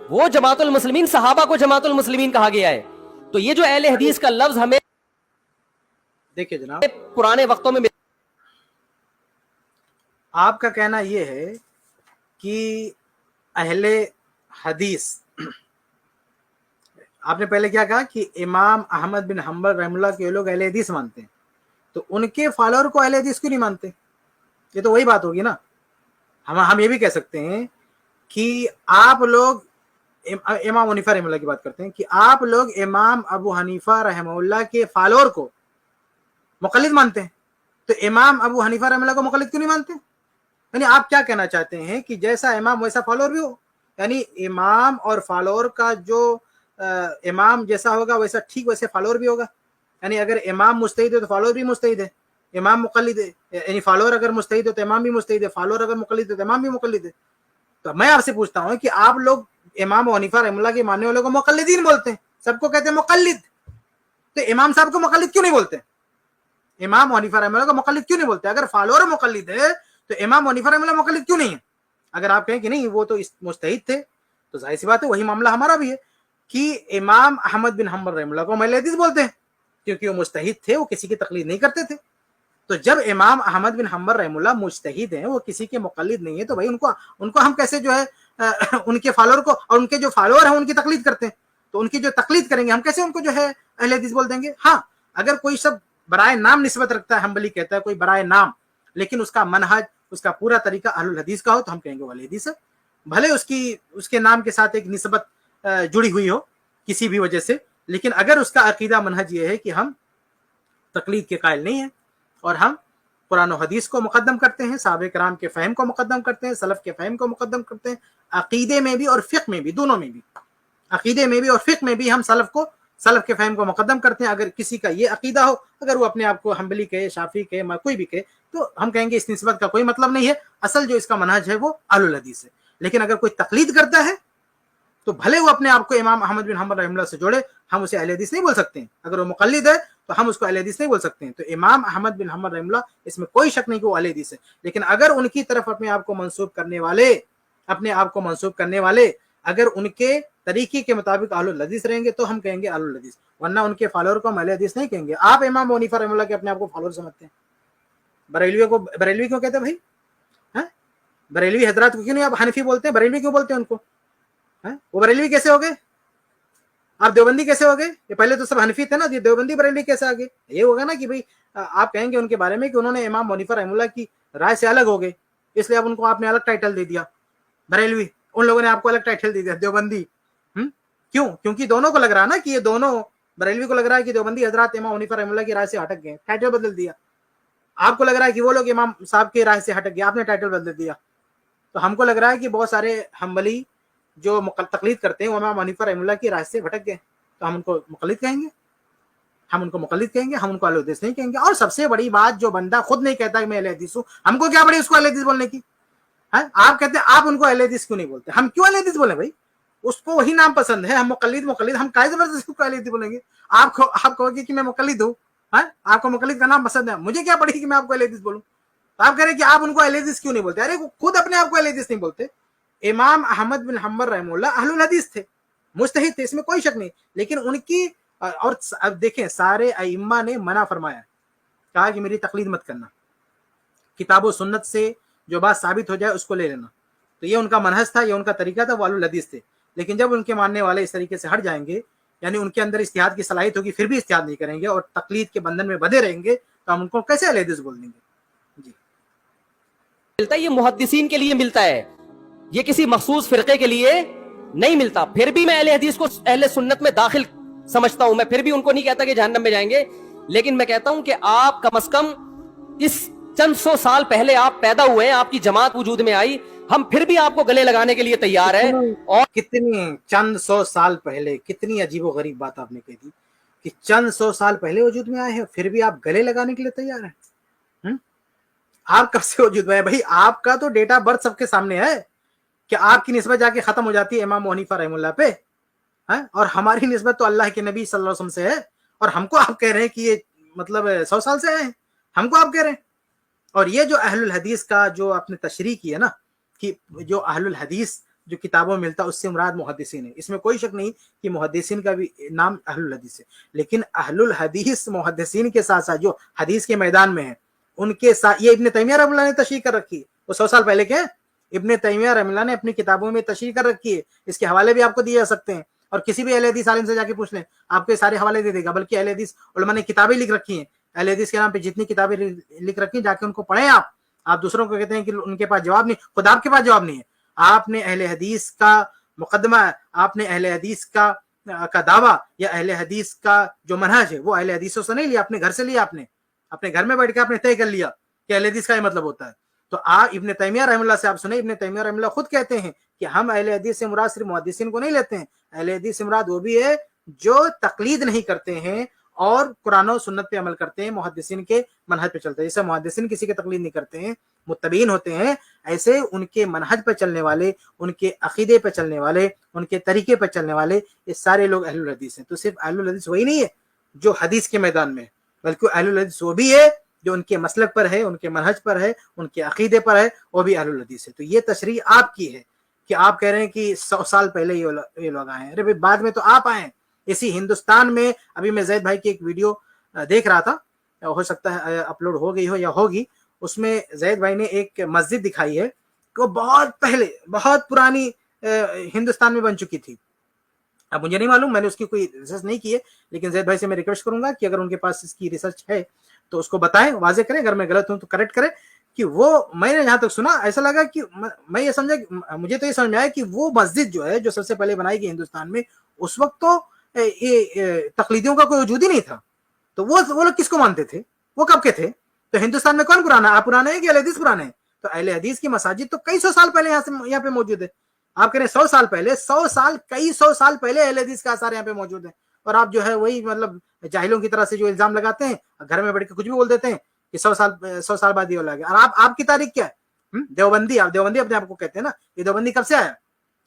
وہ جماعت المسلمین صحابہ کو جماعت المسلمین کہا گیا ہے. تو یہ جو اہل حدیث کا لفظ ہمیں دیکھیں جناب, پرانے وقتوں میں آپ کا کہنا یہ ہے کہ اہل حدیث, آپ نے پہلے کیا کہا کہ امام احمد بن حنبل رحم اللہ کے لوگ اہل حدیث مانتے ہیں, تو ان کے فالوور کو اہل حدیث کیوں نہیں مانتے؟ یہ تو وہی بات ہوگی نا. ہم یہ بھی کہہ سکتے ہیں کہ آپ لوگ امام حنیفہ رحمہ اللہ کی بات کرتے ہیں کہ آپ لوگ امام ابو حنیفہ رحمہ اللہ کے فالوور کو مقلد مانتے ہیں, تو امام ابو حنیفہ رحمہ اللہ کو مقلد کیوں نہیں مانتے؟ یعنی آپ کیا کہنا چاہتے ہیں کہ جیسا امام ویسا فالوور بھی ہو؟ یعنی امام اور فالوور کا جو امام جیسا ہوگا ویسا ٹھیک ویسے فالوور بھی ہوگا. یعنی اگر امام مجتہد ہے تو فالوور بھی مجتہد ہے, امام مقلد ہے, یعنی فالوور اگر مجتہد ہے تو امام بھی مجتہد ہے, فالوور اگر مقلد ہے تو امام بھی مقلد ہے. تو میں آپ سے پوچھتا ہوں کہ آپ لوگ امام حنیفہ رحمہ اللہ کے ماننے والوں کو مقلدین بولتے ہیں, سب کو کہتے ہیں مقلد, تو امام صاحب کو مقلد کیوں نہیں بولتے؟ امام حنیفہ رحمہ اللہ کو مقلد کیوں نہیں بولتے؟ اگر فالوور مقلد ہے تو امام حنیفہ رحمہ اللہ مقلد کیوں نہیں ہے؟ اگر آپ کہیں کہ نہیں وہ تو مجتہد تھے, تو ظاہر سی بات ہے وہی معاملہ ہمارا بھی ہے کہ امام احمد بن حنبل رحمہ اللہ کو اہل حدیث بولتے ہیں کیونکہ وہ مجتہد تھے, وہ کسی کی تقلید نہیں کرتے تھے. تو جب امام احمد بن حنبل رحمہ اللہ مجتہد ہیں, وہ کسی کے مقلد نہیں ہے, تو بھائی ان کو ہم کیسے جو ہے ان کے فالوور کو, اور ان کے جو فالوور ہیں ان کی تقلید کرتے ہیں, تو ان کی جو تقلید کریں گے ہم کیسے ان کو جو ہے اہل حدیث بول دیں گے؟ ہاں اگر کوئی شخص برائے نام نسبت رکھتا ہے, حنبلی کہتا ہے کوئی برائے نام, لیکن اس کا منہج, اس کا پورا طریقہ اہل الحدیث کا ہو, تو ہم کہیں گے وہ اہل حدیث ہے, بھلے اس کے نام کے ساتھ ایک نسبت جڑی ہوئی ہو کسی بھی وجہ سے. لیکن اگر اس کا عقیدہ منہج یہ ہے کہ ہم تقلید کے قائل نہیں ہیں اور ہم قرآن و حدیث کو مقدم کرتے ہیں, صحابہ کرام کے فہم کو مقدم کرتے ہیں, سلف کے فہم کو مقدم کرتے ہیں, عقیدے میں بھی اور فقہ میں بھی, دونوں میں بھی, عقیدے میں بھی اور فقہ میں بھی ہم سلف کے فہم کو مقدم کرتے ہیں. اگر کسی کا یہ عقیدہ ہو, اگر وہ اپنے آپ کو حنبلی کہے, شافعی کہے, کوئی بھی کہے, تو ہم کہیں گے اس نسبت کا کوئی مطلب نہیں ہے, اصل جو اس کا منہج ہے وہ اہل الحدیث ہے. لیکن اگر کوئی تقلید کرتا ہے تو بھلے وہ اپنے آپ کو امام احمد بن حنبل رحمہ اللہ سے جوڑے, ہم اسے اہل حدیث نہیں بول سکتے ہیں. اگر وہ مقلد ہے تو ہم اس کو اہل حدیث نہیں بول سکتے ہیں. تو امام احمد بن حنبل رحمہ اللہ اس میں کوئی شک نہیں کہ وہ اہل حدیث ہے. لیکن اگر ان کی طرف اپنے آپ کو منسوب کرنے والے اگر ان کے طریقے کے مطابق اہل الحدیث رہیں گے تو ہم کہیں گے اہل الحدیث, ورنہ ان کے فالوور کو ہم اہل حدیث نہیں کہیں گے. آپ امام حنیفہ رحمہ اللہ کے اپنے آپ کو فالوور سمجھتے ہیں, بریلوی کیوں کہتے ہیں بھائی؟ بریلوی حضرات کو کیوں نہیں آپ حنفی بولتے ہیں؟ بریلوی کیوں بولتے ہیں ان کو؟ وہ بریلوی کیسے ہو گئے؟ آپ دیوبندی کیسے ہو گئے؟ یہ پہلے تو سب حنفی تھے نا, یہ دیوبندی بریلوی کیسے آ گئے؟ یہ ہوگا نا کہ بھائی آپ کہیں گے ان کے بارے میں کہ انہوں نے امام حنیفہ رحمہ اللہ کی رائے سے الگ ہو گئے, اس لیے اب ان کو آپ نے الگ ٹائٹل دے دیا بریلوی, ان لوگوں نے آپ کو الگ ٹائٹل دے دیا دیوبندی. کیوں؟ کیونکہ دونوں کو لگ رہا نا کہ یہ دونوں, بریلوی کو لگ رہا ہے کہ دیوبندی حضرات امام حنیفہ رحمہ اللہ کی رائے سے ہٹک گئے, ٹائٹل بدل دیا. آپ کو لگ رہا ہے کہ وہ لوگ امام صاحب کی رائے سے ہٹک گئے, آپ نے ٹائٹل بدل دیا. تو ہم کو لگ رہا ہے کہ بہت سارے حنبلی جو تقلید کرتے ہیں وہ امام حنیفہ رحمہ اللہ کی رائے سے بھٹک گئے, تو ہم ان کو مقلد کہیں گے, ہم ان کو اہل حدیث نہیں کہیں گے. اور سب سے بڑی بات, جو بندہ خود نہیں کہتا کہ میں اہل حدیث ہوں, ہم کو کیا پڑی اس کو اہل حدیث بولنے کی؟ آپ کہتے ہیں آپ ان کو اہل حدیث کیوں نہیں بولتے؟ ہم کیوں اہل حدیث بولیں بھائی؟ اس کو وہی نام پسند ہے, ہم مقلد, ہم کائے زبردستی کو اہل حدیث بولیں گے؟ آپ کہو گے کہ میں مقلد ہوں, آپ کو مقلد کا نام پسند ہے, مجھے کیا پڑی کہ میں آپ کو اہل حدیث بولوں؟ تو آپ کہہ رہے ہیں کہ آپ ان کو اہل حدیث کیوں نہیں بولتے؟ ارے وہ خود اپنے آپ کو اہل حدیث نہیں بولتے. امام احمد بن حنبل رحمہ اللہ اہل الحدیث تھے, مجتہد تھے, اس میں کوئی شک نہیں, لیکن ان کی اور اب دیکھیں سارے ائمہ نے منع فرمایا, کہا کہ میری تقلید مت کرنا, کتاب و سنت سے جو بات ثابت ہو جائے اس کو لے لینا. تو یہ ان کا منہج تھا, یہ ان کا طریقہ تھا, وہ اہل الحدیث تھے. لیکن جب ان کے ماننے والے اس طریقے سے ہٹ جائیں گے, یعنی ان کے اندر اجتہاد کی صلاحیت ہوگی, پھر بھی اجتہاد نہیں کریں گے اور تقلید کے بندھن میں بندھے رہیں گے, تو ہم ان کو کیسے اہل حدیث بول دیں گے؟ جی ملتا ہے, یہ محدثین کے لیے ملتا ہے, یہ کسی مخصوص فرقے کے لیے نہیں ملتا. پھر بھی میں اہل حدیث کو اہل سنت میں داخل سمجھتا ہوں, میں پھر بھی ان کو نہیں کہتا کہ جہنم میں جائیں گے, لیکن میں کہتا ہوں کہ آپ کم از کم اس چند سو سال پہلے آپ پیدا ہوئے ہیں, آپ کی جماعت وجود میں آئی, ہم پھر بھی آپ کو گلے لگانے کے لیے تیار ہیں. اور کتنی چند سو سال پہلے, کتنی عجیب و غریب بات آپ نے کہی تھی کہ چند سو سال پہلے وجود میں آئے ہیں, پھر بھی آپ گلے لگانے کے لیے تیار ہیں. آپ کب سے وجود میں آئے بھائی؟ آپ کا تو ڈیٹ آف برتھ سب کے سامنے ہے کہ آپ کی نسبت جا کے ختم ہو جاتی ہے امام ابو حنیفہ رحمہ اللہ پہ, اور ہماری نسبت تو اللہ کے نبی صلی اللہ علیہ وسلم سے ہے, اور ہم کو آپ کہہ رہے ہیں کہ یہ مطلب 100 سال سے آئے ہیں, ہم کو آپ کہہ رہے ہیں. اور یہ جو اہل الحدیث کا جو آپ نے تشریح کی ہے نا, کہ جو اہل الحدیث جو کتابوں میں ملتا ہے اس سے مراد محدثین ہے, اس میں کوئی شک نہیں کہ محدثین کا بھی نام اہل الحدیث ہے, لیکن اہل الحدیث محدثین کے ساتھ ساتھ جو حدیث کے میدان میں ہیں ان کے ساتھ, یہ ابن تیمیہ رحمہ اللہ نے تشریح کر رکھی ہے, وہ 100 سال پہلے کے ہیں. ابن تیمیہ رحمہ اللہ نے اپنی کتابوں میں تشریح کر رکھی ہے, اس کے حوالے بھی آپ کو دیے جا سکتے ہیں, اور کسی بھی اہل حدیث عالم سے جا کے پوچھ لیں, آپ کو یہ سارے حوالے دے دے گا. بلکہ اہل حدیث علماء نے کتابیں لکھ رکھی ہیں, اہل حدیث کے نام پہ جتنی کتابیں لکھ رکھی ہیں جا کے ان کو پڑھیں. آپ دوسروں کو کہتے ہیں کہ ان کے پاس جواب نہیں, خود آپ کے پاس جواب نہیں ہے. آپ نے اہل حدیث کا مقدمہ, آپ نے اہل حدیث کا دعویٰ یا اہل حدیث کا جو منہج ہے وہ اہل حدیثوں سے نہیں لیا, اپنے گھر سے لیا, آپ نے اپنے گھر میں بیٹھ کے آپ نے طے کر لیا کہ اہل حدیث کا یہ مطلب ہوتا ہے. تو آپ ابن تیمیہ رحمہ اللہ سے آپ سنیں, ابن تیمیہ رحمہ اللہ خود کہتے ہیں کہ ہم اہل حدیث سے مراد صرف محدثین کو نہیں لیتے ہیں, اہل حدیث سے مراد وہ بھی ہے جو تقلید نہیں کرتے ہیں اور قرآن و سنت پہ عمل کرتے ہیں, محدثین کے منہج پہ چلتے ہیں. جیسے محدثین کسی کے تقلید نہیں کرتے ہیں, متبعین ہوتے ہیں, ایسے ان کے منہج پہ چلنے والے, ان کے عقیدے پہ چلنے والے, ان کے طریقے پہ چلنے والے, یہ سارے لوگ اہل الحدیث ہیں. تو صرف اہل الحدیث وہی نہیں ہے جو حدیث کے میدان میں, بلکہ اہل الحدیث وہ بھی ہے جو ان کے مسلک پر ہے, ان کے منہج پر ہے, ان کے عقیدے پر ہے, وہ بھی اہل الحدیث ہے. تو یہ تشریح آپ کی ہے کہ آپ کہہ رہے ہیں کہ 100 سال پہلے یہ لوگ آئے ہیں. ارے بعد میں تو آپ آئے ہیں اسی ہندوستان میں. ابھی میں زید بھائی کی ایک ویڈیو دیکھ رہا تھا, ہو سکتا ہے اپلوڈ ہو گئی ہو یا ہوگی, اس میں زید بھائی نے ایک مسجد دکھائی ہے کہ وہ بہت پہلے, بہت پرانی ہندوستان میں بن چکی تھی. اب مجھے نہیں معلوم, میں نے اس کی کوئی ریسرچ نہیں کی ہے, لیکن زید بھائی سے میں ریکویسٹ کروں گا کہ اگر ان کے پاس اس کی ریسرچ ہے تو اس کو بتائیں, واضح کریں, اگر میں غلط ہوں تو کریکٹ کریں. کہ وہ میں نے جہاں تک سنا ایسا لگا کہ میں یہ سمجھا, مجھے تو یہ سمجھ میں آیا کہ وہ مسجد جو ہے جو سب سے پہلے بنائی گئی ہندوستان میں, اس وقت تو یہ تقلیدیوں کا کوئی وجود ہی نہیں تھا. تو وہ لوگ کس کو مانتے تھے, وہ کب کے تھے؟ تو ہندوستان میں کون پرانا, آپ پرانے ہیں کہ اہل حدیث پرانے ہیں؟ تو اہل حدیث کی مساجد تو کئی سو سال پہلے یہاں پہ موجود ہے. آپ کہہ رہے ہیں 100 سال پہلے, 100 سال, کئی سو سال پہلے اہل حدیث کا آثار یہاں پہ موجود ہے. اور آپ جو ہے وہی مطلب جاہلوں کی طرح سے جو الزام لگاتے ہیں, گھر میں بیٹھ کے کچھ بھی بول دیتے ہیں کہ 100 سال بعد یہ ہو لگا. اور آپ کی تاریخ کیا ہے؟ دیوبندی, آپ دیوبندی اپنے آپ کو کہتے ہیں نا, یہ دیوبندی کب سے آیا؟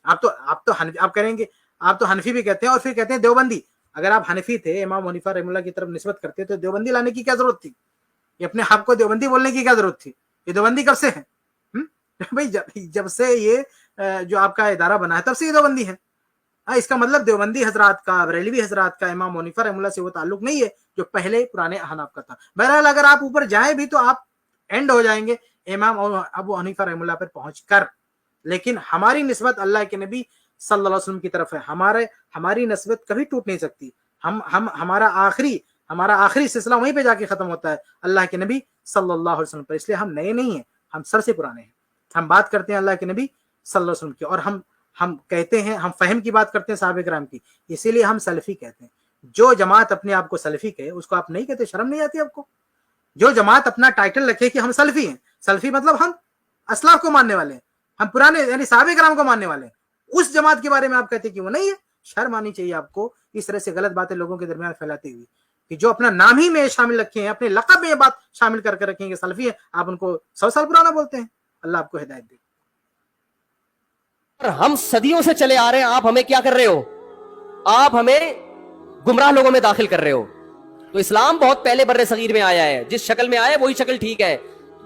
آپ کریں گے, آپ تو حنفی بھی کہتے ہیں اور پھر کہتے ہیں دیوبندی. اگر آپ حنفی تھے, امام حنیفہ رحمہ اللہ کی طرف نسبت کرتے تو دیوبندی لانے کی کیا ضرورت تھی؟ یہ اپنے آپ کو دیوبندی بولنے کی کیا ضرورت تھی؟ یہ دیوبندی کب سے ہے بھائی؟ جب سے یہ جو آپ کا ادارہ بنا ہے تب سے یہ دیوبندی ہے. اس کا مطلب دیوبندی حضرات کا, بریلوی حضرات کا, امام حنیفہ رحمہ اللہ سے وہ تعلق نہیں ہے جو پہلے پرانے احناف کا تھا. بہرحال اگر آپ اوپر جائیں بھی تو آپ اینڈ ہو جائیں گے امام ابو حنیفہ رحمہ اللہ پر پہنچ کر. لیکن ہماری نسبت اللہ کے نبی صلی اللہ علیہ وسلم کی طرف ہے. ہماری نسبت کبھی ٹوٹ نہیں سکتی. ہمارا آخری سلسلہ وہیں پہ جا کے ختم ہوتا ہے, اللہ کے نبی صلی اللہ علیہ وسلم پر. اس لیے ہم نئے نہیں ہیں, ہم سب سے پرانے ہیں. ہم بات کرتے ہیں اللہ کے نبی صلی اللہ علیہ وسلم کی, اور ہم کہتے ہیں, ہم فہم کی بات کرتے ہیں صحابہ کرام کی. اسی لیے ہم سلفی کہتے ہیں. جو جماعت اپنے آپ کو سلفی کہے اس کو آپ نہیں کہتے, شرم نہیں آتی آپ کو؟ جو جماعت اپنا ٹائٹل رکھے کہ ہم سلفی ہیں, سلفی مطلب ہم اسلاف کو ماننے والے ہیں, ہم پرانے یعنی صحابہ کرام کو ماننے والے ہیں, اس جماعت کے بارے میں آپ کہتے ہیں کہ وہ نہیں ہے. شرم آنی چاہیے آپ کو اس طرح سے غلط باتیں لوگوں کے درمیان پھیلاتے ہوئے, کہ جو اپنا نام ہی میں شامل رکھے ہیں, اپنے لقب میں یہ بات شامل کر کے رکھیں کہ سلفی ہے, آپ ان کو 100 سال پرانا بولتے ہیں. اللہ آپ کو ہدایت دے. ہم صدیوں سے چلے آ رہے ہیں, آپ ہمیں کیا کر رہے ہو؟ آپ ہمیں گمراہ لوگوں میں داخل کر رہے ہو. تو اسلام بہت پہلے بر صغیر میں آیا ہے, جس شکل میں آیا ہے وہی شکل ٹھیک ہے.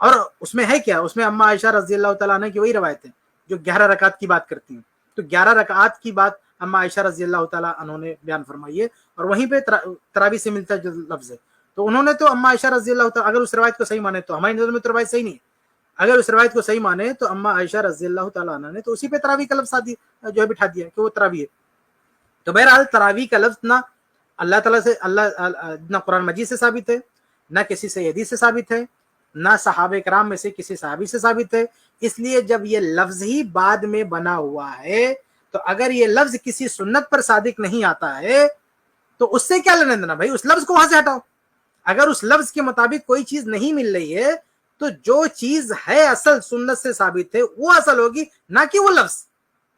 اور اس میں ہے کیا, اس میں اما عائشہ رضی اللہ تعالیٰ عنہ کی وہی روایت ہے جو 11 رکعت کی بات کرتی ہیں. تو 11 رکعات کی بات اما عائشہ رضی اللہ تعالیٰ عنہ نے بیان فرمائی ہے, اور وہیں پہ تراویح سے ملتا جو لفظ ہے. تو انہوں نے تو اما عائشہ رضی اللہ تعالیٰ, اگر اس روایت کو صحیح مانے تو, ہماری نظر میں تو روایت صحیح نہیں ہے, اگر اس روایت کو صحیح مانے تو اما عائشہ رضی اللہ تعالیٰ عنہ نے تو اسی پہ تراویح کا لفظ جو ہے بٹھا دیا کہ وہ تراویح ہے. تو بہرحال تراویح کا لفظ نہ اللہ تعالیٰ سے, نہ قرآن مجید سے ثابت ہے, نہ کسی سے حدیث سے ثابت ہے, نہ صحابہ کرام میں سے کسی صحابی سے ثابت ہے. اس لیے جب یہ لفظ ہی بعد میں بنا ہوا ہے تو اگر یہ لفظ کسی سنت پر صادق نہیں آتا ہے تو اس سے کیا لینا دینا بھائی, اس لفظ کو وہاں سے ہٹاؤ. اگر اس لفظ کے مطابق کوئی چیز نہیں مل رہی ہے تو جو چیز ہے اصل سنت سے ثابت ہے وہ اصل ہوگی, نہ کہ وہ لفظ.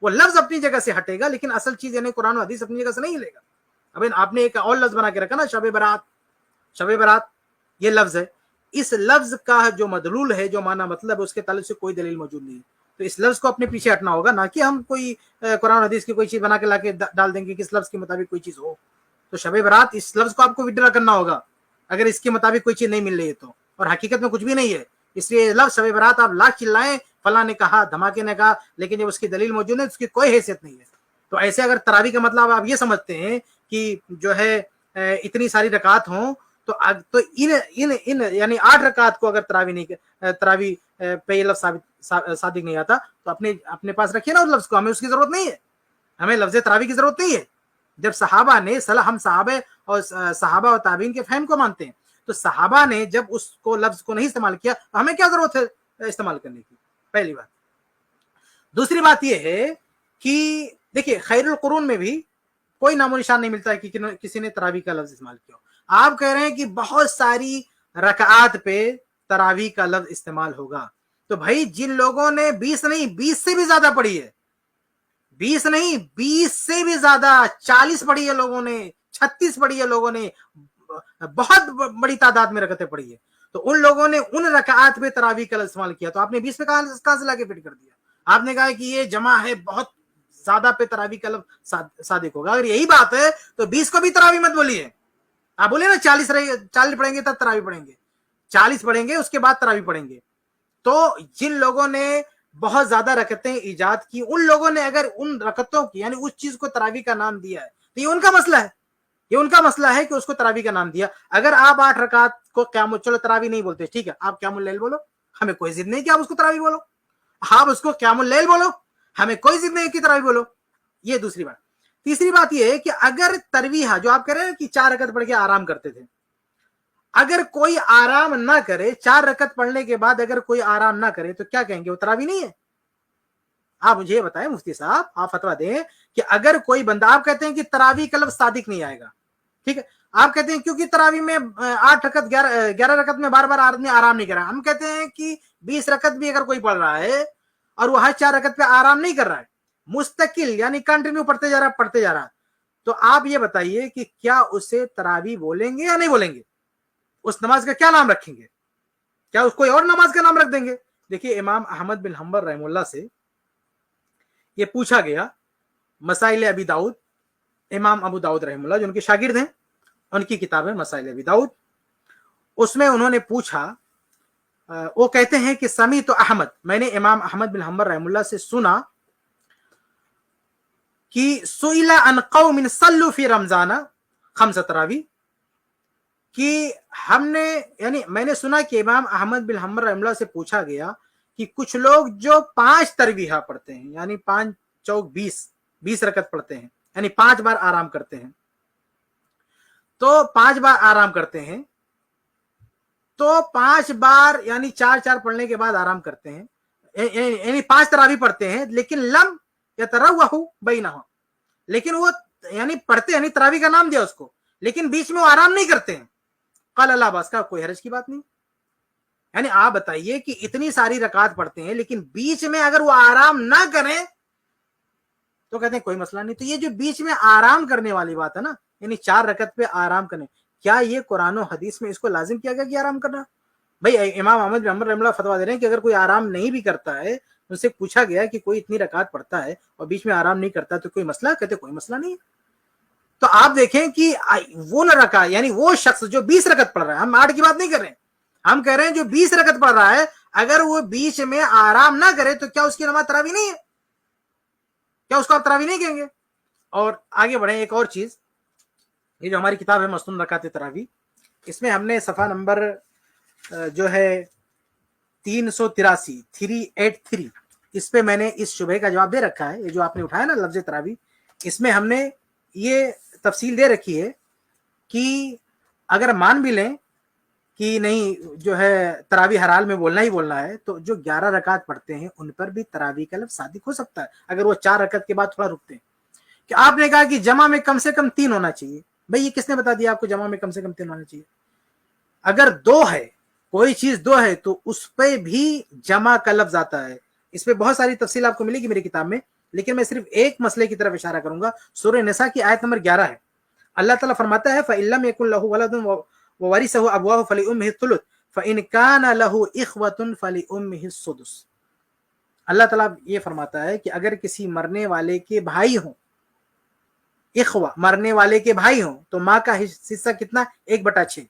وہ لفظ اپنی جگہ سے ہٹے گا لیکن اصل چیز یعنی قرآن و حدیث اپنی جگہ سے نہیں لے گا. اب آپ نے ایک اور لفظ بنا کے رکھا نا, شب برات, شب برات یہ لفظ ہے, اس لفظ کا جو مدلول ہے, جو معنی مطلب اس کے تعلق سے کوئی دلیل موجود نہیں ہے. تو اس لفظ کو اپنے پیچھے ہٹنا ہوگا, نہ کہ ہم کوئی قرآن حدیث کی کوئی چیز بنا کے لا کے ڈال دیں گے کہ اس لفظ کے مطابق کوئی چیز ہو. تو شب برات اس لفظ کو آپ کو وڈرا کرنا ہوگا اگر اس کے مطابق کوئی چیز نہیں مل رہی ہے تو, اور حقیقت میں کچھ بھی نہیں ہے. اس لیے لفظ شب برات آپ لاکھ چلائیں, فلاں نے کہا, دھماکے نے کہا, لیکن جب اس کی دلیل موجود ہے اس کی کوئی حیثیت نہیں ہے. تو ایسے اگر تراویح کا مطلب آپ یہ سمجھتے ہیں کہ جو ہے اتنی ساری رکعات ہوں تو ان یعنی 8 رکعات کو اگر تراویح پہ یہ لفظ صادق نہیں آتا تو اپنے پاس رکھیے نا اس لفظ کو, ہمیں اس کی ضرورت نہیں ہے, ہمیں لفظ تراویح کی ضرورت نہیں ہے. جب صحابہ نے ہم صحابہ اور تابعین کے فہم کو مانتے ہیں, تو صحابہ نے جب اس کو لفظ کو نہیں استعمال کیا تو ہمیں کیا ضرورت ہے استعمال کرنے کی, پہلی بات. دوسری بات یہ ہے کہ دیکھیے خیر القرون میں بھی کوئی نام و نشان نہیں ملتا ہے کہ کسی نے تراویح کا لفظ استعمال کیا. آپ کہہ رہے ہیں کہ بہت ساری رکعات پہ تراویح کا لفظ استعمال ہوگا, تو بھائی جن لوگوں نے 20 نہیں 20 سے بھی زیادہ پڑھی ہے, 20 نہیں 20 سے بھی زیادہ, 40 پڑھی ہے لوگوں نے, 36 پڑھی ہے لوگوں نے, بہت بڑی تعداد میں رکعتیں پڑھی ہے, تو ان لوگوں نے ان رکعات پہ تراویح کا لفظ استعمال کیا, تو آپ نے 20 پہ کہاں سے لا کے فٹ کر دیا. آپ نے کہا کہ یہ جمع ہے بہت زیادہ پہ تراویح کا لفظ صادق ہوگا. اگر یہی بات ہے تو 20 کو بھی تراویح مت بولیے, آپ بولے نا 40 پڑھیں گے تب تراویح پڑھیں گے, 40 پڑھیں گے اس کے بعد تراویح پڑھیں گے. تو جن لوگوں نے بہت زیادہ رکعتیں ایجاد کی, ان لوگوں نے اگر ان رکعتوں کی یعنی اس چیز کو تراویح کا نام دیا ہے تو یہ ان کا مسئلہ ہے, یہ ان کا مسئلہ ہے کہ اس کو تراویح کا نام دیا. اگر آپ 8 رکعت کو قیام, چلو تراویح نہیں بولتے ٹھیک ہے, آپ قیام اللیل بولو, ہمیں کوئی ضد نہیں کہ آپ اس کو تراویح بولو, آپ اس کو قیام اللیل بولو, ہمیں کوئی ضد نہیں کہ تراویح بولو. یہ دوسری بات. تیسری بات یہ ہے کہ اگر ترویح جو آپ کہہ رہے ہیں کہ 4 رکعت پڑھ کے آرام کرتے تھے, اگر کوئی آرام نہ کرے 4 رکعت پڑھنے کے بعد اگر کوئی آرام نہ کرے تو کیا کہیں گے, وہ تراویح نہیں ہے؟ آپ مجھے یہ بتائیں مفتی صاحب, آپ فتویٰ دیں کہ اگر کوئی بندہ, آپ کہتے ہیں کہ تراویح کا لفظ صادق نہیں آئے گا, ٹھیک ہے, آپ کہتے ہیں کیونکہ تراویح میں 8 رکعت 11 رکعت میں بار بار آدمی آرام نہیں کر رہا. ہم کہتے ہیں کہ 20 رکعت بھی اگر کوئی پڑھ رہا ہے اور وہ ہر 4 رکعت پہ آرام نہیں کر رہا ہے, مستقل یعنی کنٹینیو پڑھتے جا رہا, تو آپ یہ بتائیے کہ کیا اسے تراویح بولیں گے یا نہیں بولیں گے؟ اس نماز کا کیا نام رکھیں گے؟ کیا اس کوئی اور نماز کا نام رکھ دیں گے؟ دیکھیے امام احمد بن حنبل رحمہ اللہ سے یہ پوچھا گیا مسائل ابی داؤد, امام ابو داؤد رحمہ اللہ جو ان کے شاگرد ہیں, ان کی کتاب ہے مسائل ابی داؤد, اس میں انہوں نے پوچھا, وہ کہتے ہیں کہ سمیت احمد, میں نے امام احمد بن حنبل رحمہ اللہ سے سنا کہ سئل عن قوم صلوا فی رمضان 5 تراویح, کہ ہم نے یعنی میں نے سنا کہ امام احمد بن حنبل رحمہ اللہ سے پوچھا گیا کہ کچھ لوگ جو 5 تراویح پڑھتے ہیں یعنی 5 چوک 20 رکعت پڑھتے ہیں یعنی 5 بار آرام کرتے ہیں, تو 5 بار آرام کرتے ہیں, تو 5 بار یعنی 4 پڑھنے کے بعد آرام کرتے ہیں, یعنی 5 تراویح پڑھتے ہیں, لیکن لم یتروح بینہم, لیکن وہ یعنی پڑھتے یعنی تراویح کا نام دیا اس کو, لیکن بیچ میں وہ آرام نہیں کرتے ہیں. قال اللہ باس کا کوئی حرج کی بات نہیں. یعنی آپ بتائیے کہ اتنی ساری رکعات پڑھتے ہیں لیکن بیچ میں اگر وہ آرام نہ کریں تو کہتے ہیں کوئی مسئلہ نہیں. تو یہ جو بیچ میں آرام کرنے والی بات ہے نا, یعنی 4 رکعت پہ آرام کرنے, کیا یہ قرآن و حدیث میں اس کو لازم کیا گیا کہ آرام کرنا؟ بھائی امام احمد بن حنبل رحمہ اللہ فتویٰ دے رہے ہیں کہ اگر کوئی آرام نہیں بھی کرتا ہے, ان سے پوچھا گیا کہ کوئی اتنی رکعات پڑھتا ہے اور بیچ میں آرام نہیں کرتا تو کوئی مسئلہ؟ کہتے کوئی مسئلہ نہیں ہے. تو آپ دیکھیں کہ وہ نہ رکعت یعنی وہ شخص جو 20 رکعت پڑھ رہا ہے, ہم 8 کی بات نہیں کر رہے ہیں, ہم کہہ رہے ہیں جو 20 رکعت پڑھ رہا ہے اگر وہ بیچ میں آرام نہ کرے تو کیا اس کی نماز تراویح نہیں ہے؟ کیا اس کو آپ تراویح نہیں کہیں گے؟ اور آگے بڑھیں، ایک اور چیز، یہ جو ہماری کتاب ہے مسنون رکعت تراویح، اس میں ہم نے صفحہ نمبر جو ہے 383 اس پہ میں نے اس شبہے کا جواب دے رکھا ہے. یہ جو آپ نے اٹھایا نا لفظ تراویح، اس میں ہم نے یہ تفصیل دے رکھی ہے کہ اگر مان بھی لیں کہ نہیں جو ہے تراویح ہر حال میں بولنا ہی بولنا ہے، تو جو 11 رکعت پڑھتے ہیں ان پر بھی تراویح کا لفظ صادق ہو سکتا ہے اگر وہ 4 رکعت کے بعد تھوڑا رکتے ہیں. کہ آپ نے کہا کہ جمع میں کم سے کم 3 ہونا چاہیے، بھئی یہ کس نے بتا دیا آپ کو جمع میں کم سے کم 3 ہونا چاہیے؟ اگر 2 ہے، کوئی چیز 2 ہے تو اس پہ بھی جمع کا لفظ آتا ہے. اس پہ بہت ساری تفصیل آپ کو ملے گی میری کتاب میں، لیکن میں صرف ایک مسئلے کی طرف اشارہ کروں گا. سورہ نساء کی آیت نمبر 11 ہے. اللہ تعالیٰ فرماتا ہے فَإِن لَّمْ يَكُن لَّهُ وَلَدٌ وَوَرِثَهُ أَبْوَاهُ فَلِأُمِّهِ الثُّلُثُ فَإِن كَانَ لَهُ إِخْوَةٌ فَلِأُمِّهِ السُّدُسُ. اللہ تعالیٰ یہ فرماتا ہے کہ اگر کسی مرنے والے کے بھائی ہوں، اخوہ مرنے والے کے بھائی ہوں، تو ماں کا حصہ کتنا؟ 1/6.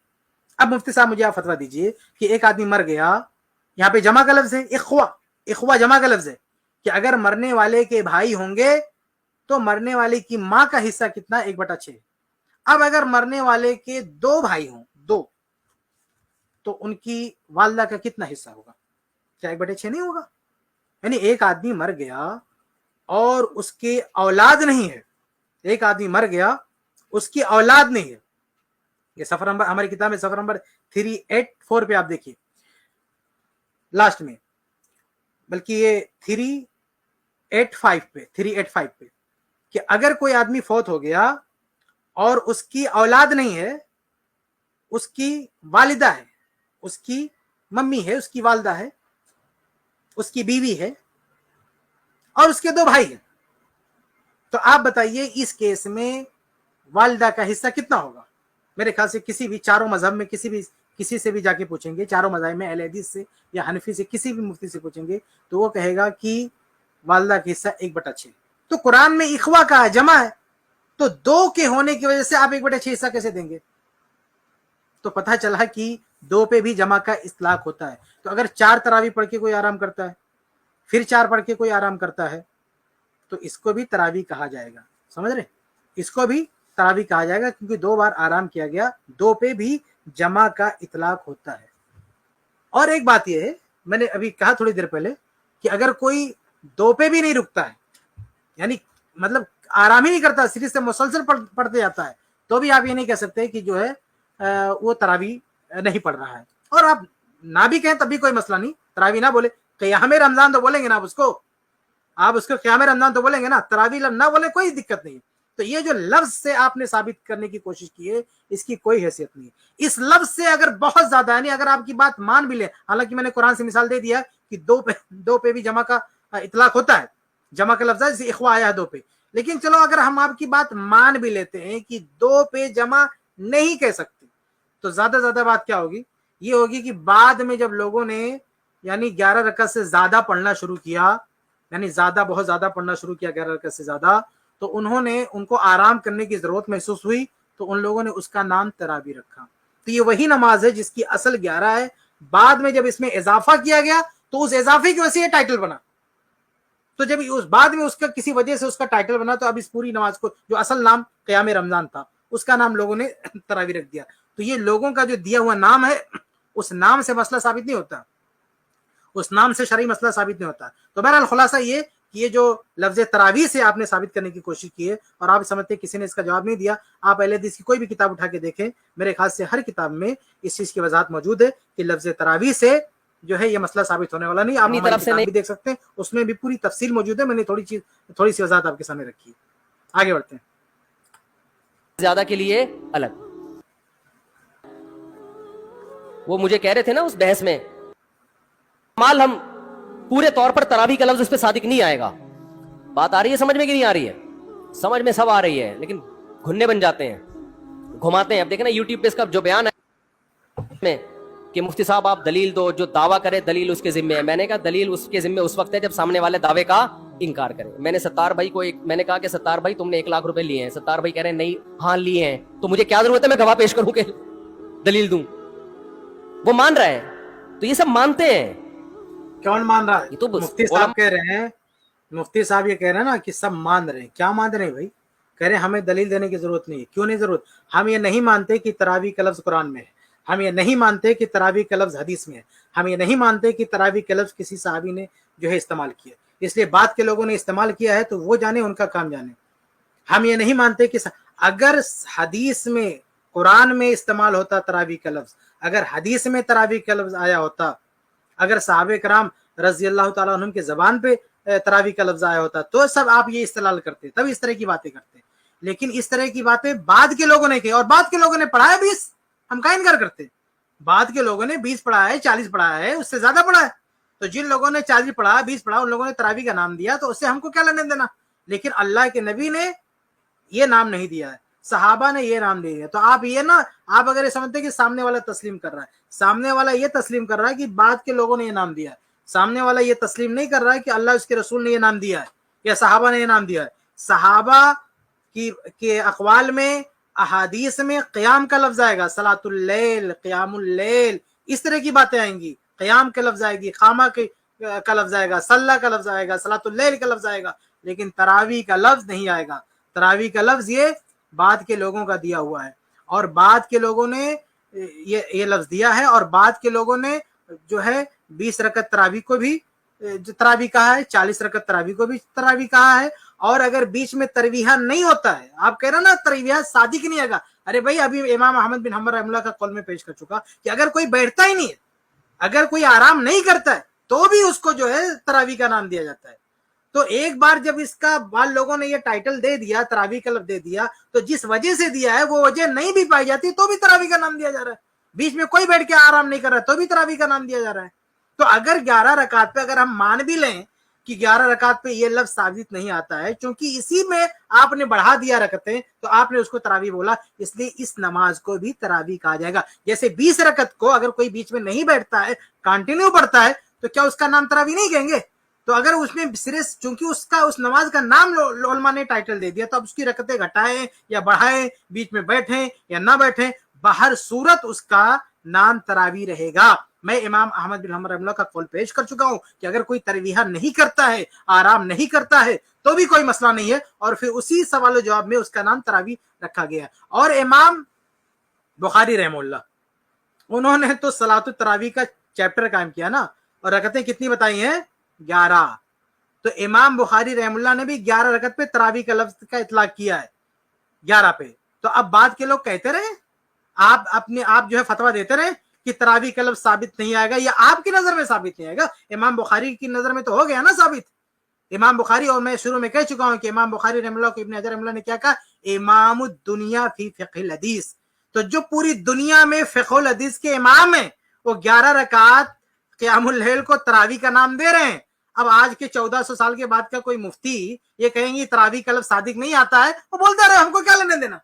اب مفتی صاحب مجھے آپ فتویٰ دیجئے کہ ایک آدمی مر گیا، یہاں پہ جمع کا لفظ ہے، اخوہ جمع کا لفظ ہے، کہ اگر مرنے والے کے بھائی ہوں گے تو مرنے والے کی ماں کا حصہ کتنا؟ 1/6. اب اگر مرنے والے کے 2 بھائی ہوں، 2، تو ان کی والدہ کا کتنا حصہ ہوگا؟ کیا 1/6 نہیں ہوگا؟ یعنی ایک آدمی مر گیا اور اس کے اولاد نہیں ہے، ایک آدمی مر گیا اس کی اولاد نہیں ہے. یہ صفحہ نمبر ہماری کتاب میں صفحہ نمبر 384 پہ آپ دیکھیے لاسٹ میں، بلکہ یہ 385 پہ کہ اگر کوئی آدمی فوت ہو گیا اور اس کی اولاد نہیں ہے، اس کی والدہ ہے، اس کی ممی ہے، اس کی والدہ ہے، اس کی بیوی ہے اور اس کے 2 بھائی ہیں، تو آپ بتائیے اس کیس میں والدہ کا حصہ کتنا ہوگا؟ میرے خیال سے کسی بھی چاروں مذہب میں کسی سے بھی جا کے پوچھیں گے، چاروں مذاہب میں اہل حدیث سے یا حنفی سے کسی بھی مفتی سے پوچھیں گے تو وہ کہے گا کہ والدہ کا حصہ 1/6. تو قرآن میں اخوہ کا جمع ہے، تو 2 کے ہونے کی وجہ سے آپ 1/6 حصہ کیسے دیں گے؟ تو پتہ چلا کہ 2 پہ بھی جمع کا اطلاق ہوتا ہے. تو اگر 4 تراویح پڑھ کے کوئی آرام کرتا ہے، پھر 4 پڑھ کے کوئی آرام کرتا ہے، تو اس کو بھی تراویح کہا جائے گا. سمجھ رہے؟ اس کو بھی تراویح کہا جائے گا کیونکہ 2 بار آرام کیا گیا، 2 پہ بھی جمع کا اطلاق ہوتا ہے. اور ایک بات یہ ہے، میں نے ابھی کہا تھوڑی دیر پہلے کہ اگر کوئی 2 پہ بھی نہیں رکتا ہے، یعنی مطلب آرام ہی نہیں کرتا، صرف سے مسلسل پڑھتے جاتا ہے، تو بھی آپ یہ نہیں کہہ سکتے کہ جو ہے وہ تراویح نہیں پڑھ رہا ہے. اور آپ نہ بھی کہیں تب بھی کوئی مسئلہ نہیں، تراویح نہ بولے، قیام رمضان تو بولیں گے نا آپ اس کو قیام رمضان تو بولیں گے نا، تراویح نہ بولیں کوئی دقت نہیں. تو یہ جو لفظ سے آپ نے ثابت کرنے کی کوشش کی ہے، اس کی کوئی حیثیت نہیں. اس لفظ سے اگر بہت زیادہ یعنی اگر آپ کی بات مان بھی لیں، حالانکہ میں نے قرآن سے مثال دے دیا کہ 2 پہ بھی جمع کا اطلاق ہوتا ہے، جمع کا لفظ ہے، جیسے اخوہ آیا ہے 2 پہ، لیکن چلو اگر ہم آپ کی بات مان بھی لیتے ہیں کہ 2 پہ جمع نہیں کہہ سکتے، تو زیادہ بات کیا ہوگی؟ یہ ہوگی کہ بعد میں جب لوگوں نے یعنی 11 رکعت سے زیادہ پڑھنا شروع کیا، یعنی بہت زیادہ پڑھنا شروع کیا 11 رکعت سے زیادہ، تو ان کو آرام کرنے کی ضرورت محسوس ہوئی، تو ان لوگوں نے اس کا نام تراویح رکھا. تو یہ وہی نماز ہے جس کی اصل 11 ہے، بعد میں جب اس میں اضافہ کیا گیا تو اس اضافے کی وجہ سے یہ ٹائٹل بنا. تو جب بعد میں اس کا کسی وجہ سے اس کا ٹائٹل بنا، تو اب اس پوری نماز کو جو اصل نام قیام رمضان تھا، اس کا نام لوگوں نے تراویح رکھ دیا. تو یہ لوگوں کا جو دیا ہوا نام ہے، اس نام سے مسئلہ ثابت نہیں ہوتا، اس نام سے شرعی مسئلہ ثابت نہیں ہوتا. تو بہرحال خلاصہ یہ کہ یہ جو لفظ تراویح سے آپ نے ثابت کرنے کی کوشش کی ہے اور آپ سمجھتے ہیں کسی نے اس کا جواب نہیں دیا، آپ اہل حدیث کی کوئی بھی کتاب اٹھا کے دیکھیں، میرے خیال سے ہر کتاب میں اس چیز کی وضاحت موجود ہے کہ لفظ تراویح سے جو ہے یہ مسئلہ ثابت ہونے والا نہیں. آپ ہماری کتاب بھی دیکھ سکتے ہیں، اس میں بھی پوری تفصیل موجود ہے، میں نے تھوڑی سی وضاحت آپ کے سامنے رکھی ہے. آگے بڑھتے ہیں. زیادہ کے لیے الگ، وہ مجھے کہہ رہے تھے نا اس بحث میں، مال ہم پورے طور پر تراویح کا لفظ اس پہ صادق نہیں آئے گا. بات آ رہی ہے سمجھ میں کہ نہیں آ رہی ہے؟ سمجھ میں سب آ رہی ہے، لیکن گھننے بن جاتے ہیں، گھماتے ہیں. اب دیکھیں نا یوٹیوب پہ اس کا جو بیان ہے کہ مفتی صاحب آپ دلیل دو، جو دعویٰ کرے دلیل اس کے ذمے ہے. میں نے کہا دلیل اس کے ذمے اس وقت ہے جب سامنے والے دعوے کا انکار کرے. میں نے ستار بھائی کو میں نے کہا کہ ستار بھائی تم نے 1 لاکھ روپے لیے ہیں. ستار بھائی کہہ رہے ہیں نہیں، ہاں لیے ہیں. تو مجھے کیا ضرورت ہے میں گواہ پیش کروں کہ دلیل دوں؟ وہ مان رہا ہے, تو یہ سب مانتے ہیں. کون مان رہا ہے؟ یہ تو مفتی صاحب کہہ رہے ہیں, مفتی صاحب یہ کہہ رہے ہیں نا کہ سب مان رہے ہیں. کیا مان رہے ہیں بھائی؟ کہہ رہے ہیں ہمیں دلیل دینے کی ضرورت نہیں ہے. کیوں نہیں ضرورت؟ ہم یہ نہیں مانتے کہ تراویح کا لفظ قرآن میں ہے, ہم یہ نہیں مانتے کہ تراویح کا لفظ حدیث میں ہے, ہم یہ نہیں مانتے کہ تراویح کا لفظ کسی صحابی نے جو ہے استعمال کیا. اس لیے بعد کے لوگوں نے استعمال کیا ہے تو وہ جانے, ان کا کام جانے. ہم یہ نہیں مانتے کہ اگر حدیث میں قرآن میں استعمال ہوتا تراویح کا لفظ, اگر حدیث میں تراویح کا لفظ آیا ہوتا, اگر صحابہ کرام رضی اللہ تعالیٰ عنہم کے زبان پہ تراویح کا لفظ آیا ہوتا تو سب آپ یہ استدلال کرتے, تب اس طرح کی باتیں کرتے. لیکن اس طرح کی باتیں بعد کے لوگوں نے کی, اور بعد کے لوگوں نے پڑھا ہے 20, ہم کا انکار کرتے. بعد کے لوگوں نے 20 پڑھا ہے, 40 پڑھا ہے, اس سے زیادہ پڑھا ہے. تو جن لوگوں نے 40 پڑھا, 20 پڑھا, ان لوگوں نے تراویح کا نام دیا, تو اس سے ہم کو کیا لینے دینا. لیکن اللہ کے نبی نے یہ نام نہیں دیا ہے, صحابہ نے یہ نام دیا ہے. تو آپ یہ نا, آپ اگر یہ سمجھتے کہ سامنے والا تسلیم کر رہا ہے, سامنے والا یہ تسلیم کر رہا ہے کہ بعد کے لوگوں نے یہ نام دیا ہے. سامنے والا یہ تسلیم نہیں کر رہا ہے کہ اللہ اس کے رسول نے یہ نام دیا ہے یا صحابہ نے یہ نام دیا ہے. صحابہ کے اقوال میں, احادیث میں قیام کا لفظ آئے گا, صلاۃ اللیل, قیام اللیل, اس طرح کی باتیں آئیں گی. قیام کا لفظ آئے گی, خامہ کا لفظ آئے گا, صلاح کا لفظ آئے گا, صلاۃ اللیل کا لفظ آئے گا, لیکن تراویح کا لفظ نہیں آئے گا. تراویح کا لفظ یہ بعد کے لوگوں کا دیا ہوا ہے, اور بعد کے لوگوں نے یہ لفظ دیا ہے, اور بعد کے لوگوں نے جو ہے 20 رکعت تراویح کو بھی تراویح کہا ہے, 40 رکعت تراویح کو بھی تراویح کہا ہے. اور اگر بیچ میں ترویحہ نہیں ہوتا ہے, آپ کہہ رہے نا ترویحہ صادق نہیں آئے گا, ارے بھائی ابھی امام احمد بن حنبل رحمہ اللہ کا قول میں پیش کر چکا کہ اگر کوئی بیٹھتا ہی نہیں ہے, اگر کوئی آرام نہیں کرتا ہے, تو بھی اس کو جو ہے تراویح کا نام دیا جاتا ہے. تو ایک بار جب اس کا بعض لوگوں نے یہ ٹائٹل دے دیا, تراویح کا لفظ دے دیا, تو جس وجہ سے دیا ہے وہ وجہ نہیں بھی پائی جاتی تو بھی تراویح کا نام دیا جا رہا ہے. بیچ میں کوئی بیٹھ کے آرام نہیں کر رہا ہے تو بھی تراویح کا نام دیا جا رہا ہے. تو اگر 11 رکعت پہ اگر ہم مان بھی لیں کہ 11 رکعت پہ یہ لفظ ثابت نہیں آتا ہے, چونکہ اسی میں آپ نے بڑھا دیا رکعتیں, تو آپ نے اس کو تراویح بولا, اس لیے اس نماز کو بھی تراویح کہا جائے گا. جیسے 20 رکعت کو اگر کوئی بیچ میں نہیں بیٹھتا ہے, کنٹینیو پڑھتا ہے, تو کیا اس کا نام تراویح نہیں کہیں گے؟ تو اگر اس میں صرف چونکہ اس نماز کا نام علماء نے ٹائٹل دے دیا, تو اب اس کی رکعتیں گھٹائیں یا بڑھائیں, بیچ میں بیٹھیں یا نہ بیٹھیں, باہر صورت اس کا نام تراویح رہے گا. میں امام احمد بن حنبل رحمہ اللہ کا قول پیش کر چکا ہوں کہ اگر کوئی ترویحہ نہیں کرتا ہے, آرام نہیں کرتا ہے, تو بھی کوئی مسئلہ نہیں ہے, اور پھر اسی سوال و جواب میں اس کا نام تراویح رکھا گیا ہے. اور امام بخاری رحمہ اللہ, انہوں نے تو صلاۃ التراویح کا چیپٹر قائم کیا نا, اور رکعتیں کتنی بتائی ہیں؟ 11. تو امام بخاری رحمہ اللہ نے بھی 11 رکعت پہ تراویح کا لفظ کا اطلاق کیا ہے, 11 پہ. تو اب بعد کے لوگ کہتے رہے, آپ جو ہے فتویٰ دیتے رہے کہ تراویح کا لفظ ثابت نہیں آئے گا, یا آپ کی نظر میں ثابت نہیں آئے گا, امام بخاری کی نظر میں تو ہو گیا نا ثابت. امام بخاری, اور میں شروع میں کہہ چکا ہوں کہ امام بخاری رحمہ اللہ کو ابن حجر رحمہ اللہ نے کیا کہا؟ امام الدنیا فی فقہ الحدیث. تو جو پوری دنیا میں فقہ الحدیث کے امام ہیں, وہ 11 رکعات قیام اللیل کو تراویح کا نام دے رہے ہیں. اب آج کے 1400 سال کے بعد کا کوئی مفتی یہ کہیں گے تراویح کا لفظ صادق نہیں آتا ہے, وہ بولتا رہے, ہم کو کیا لینے دینا,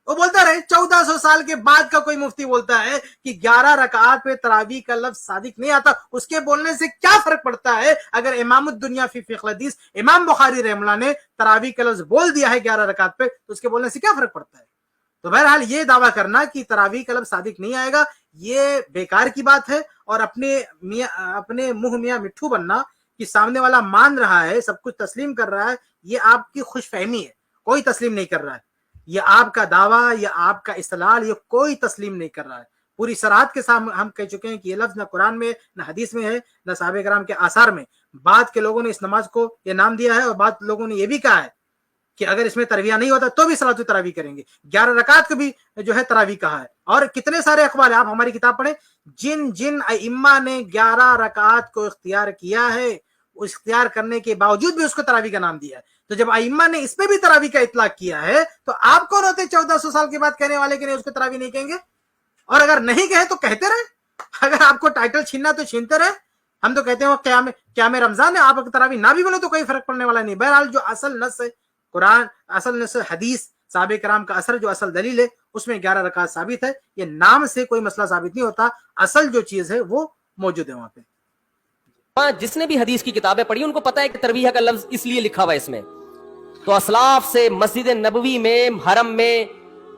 وہ بولتا رہے. 1400 سال کے بعد کا کوئی مفتی بولتا ہے کہ 11 رکعات پہ تراویح کا لفظ صادق نہیں آتا, اس کے بولنے سے کیا فرق پڑتا ہے؟ اگر امام الدنیا فی فقہ الحدیث امام بخاری رحمہ اللہ نے تراویح کا لفظ بول دیا ہے 11 رکعات پہ, تو اس کے بولنے سے کیا فرق پڑتا ہے؟ تو بہرحال یہ دعویٰ کرنا کہ تراویح کا لفظ صادق نہیں آئے گا, یہ بیکار کی بات ہے. اور اپنے منہ میاں مٹھو بننا کہ سامنے والا مان رہا ہے, سب کچھ تسلیم کر رہا ہے, یہ آپ کی خوش فہمی ہے. کوئی تسلیم نہیں کر رہا ہے, یہ آپ کا دعویٰ یا آپ کا استدلال, یہ کوئی تسلیم نہیں کر رہا ہے. پوری صراحت کے ساتھ ہم کہہ چکے ہیں کہ یہ لفظ نہ قرآن میں, نہ حدیث میں ہے, نہ صحابہ کرام کے آثار میں. بعد کے لوگوں نے اس نماز کو یہ نام دیا ہے, اور بعد لوگوں نے یہ بھی کہا ہے کہ اگر اس میں تراویح نہیں ہوتا تو بھی صلاۃ التراویح کریں گے. 11 رکعات کو بھی جو ہے تراویح کہا ہے. اور کتنے سارے اقوال ہیں, آپ ہماری کتاب پڑھیں, جن ائمہ نے 11 رکعات کو اختیار کیا ہے, اس اختیار کرنے کے باوجود بھی اس کو تراویح کا نام دیا ہے. تو جب ائمہ نے اس پہ بھی تراویح کا اطلاق کیا ہے, تو آپ کون ہوتے 1400 سال کے بعد کہنے والے کہ نہیں اس کو تراویح نہیں کہیں گے؟ اور اگر نہیں کہے تو کہتے رہے, اگر آپ کو ٹائٹل چھیننا تو چھینتے رہے. ہم تو کہتے ہیں وہ قیام رمضان ہے, آپ تراویح نہ بھی بولے تو کوئی فرق پڑنے والا نہیں. بہرحال جو اصل نص ہے قرآن, اصل نص حدیث, صحابہ کرام کا اثر جو اصل دلیل ہے, اس میں 11 رکعات ثابت ہے. یہ نام سے کوئی مسئلہ ثابت نہیں ہوتا, اصل جو چیز ہے وہ موجود ہے وہاں پہ. جس نے بھی حدیث کی کتابیں پڑھی ان کو پتا ہے کہ ترویح کا لفظ اس لیے لکھا ہوا ہے اس میں. تو اسلاف سے مسجد نبوی میں, حرم میں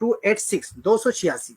286, 286।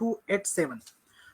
287,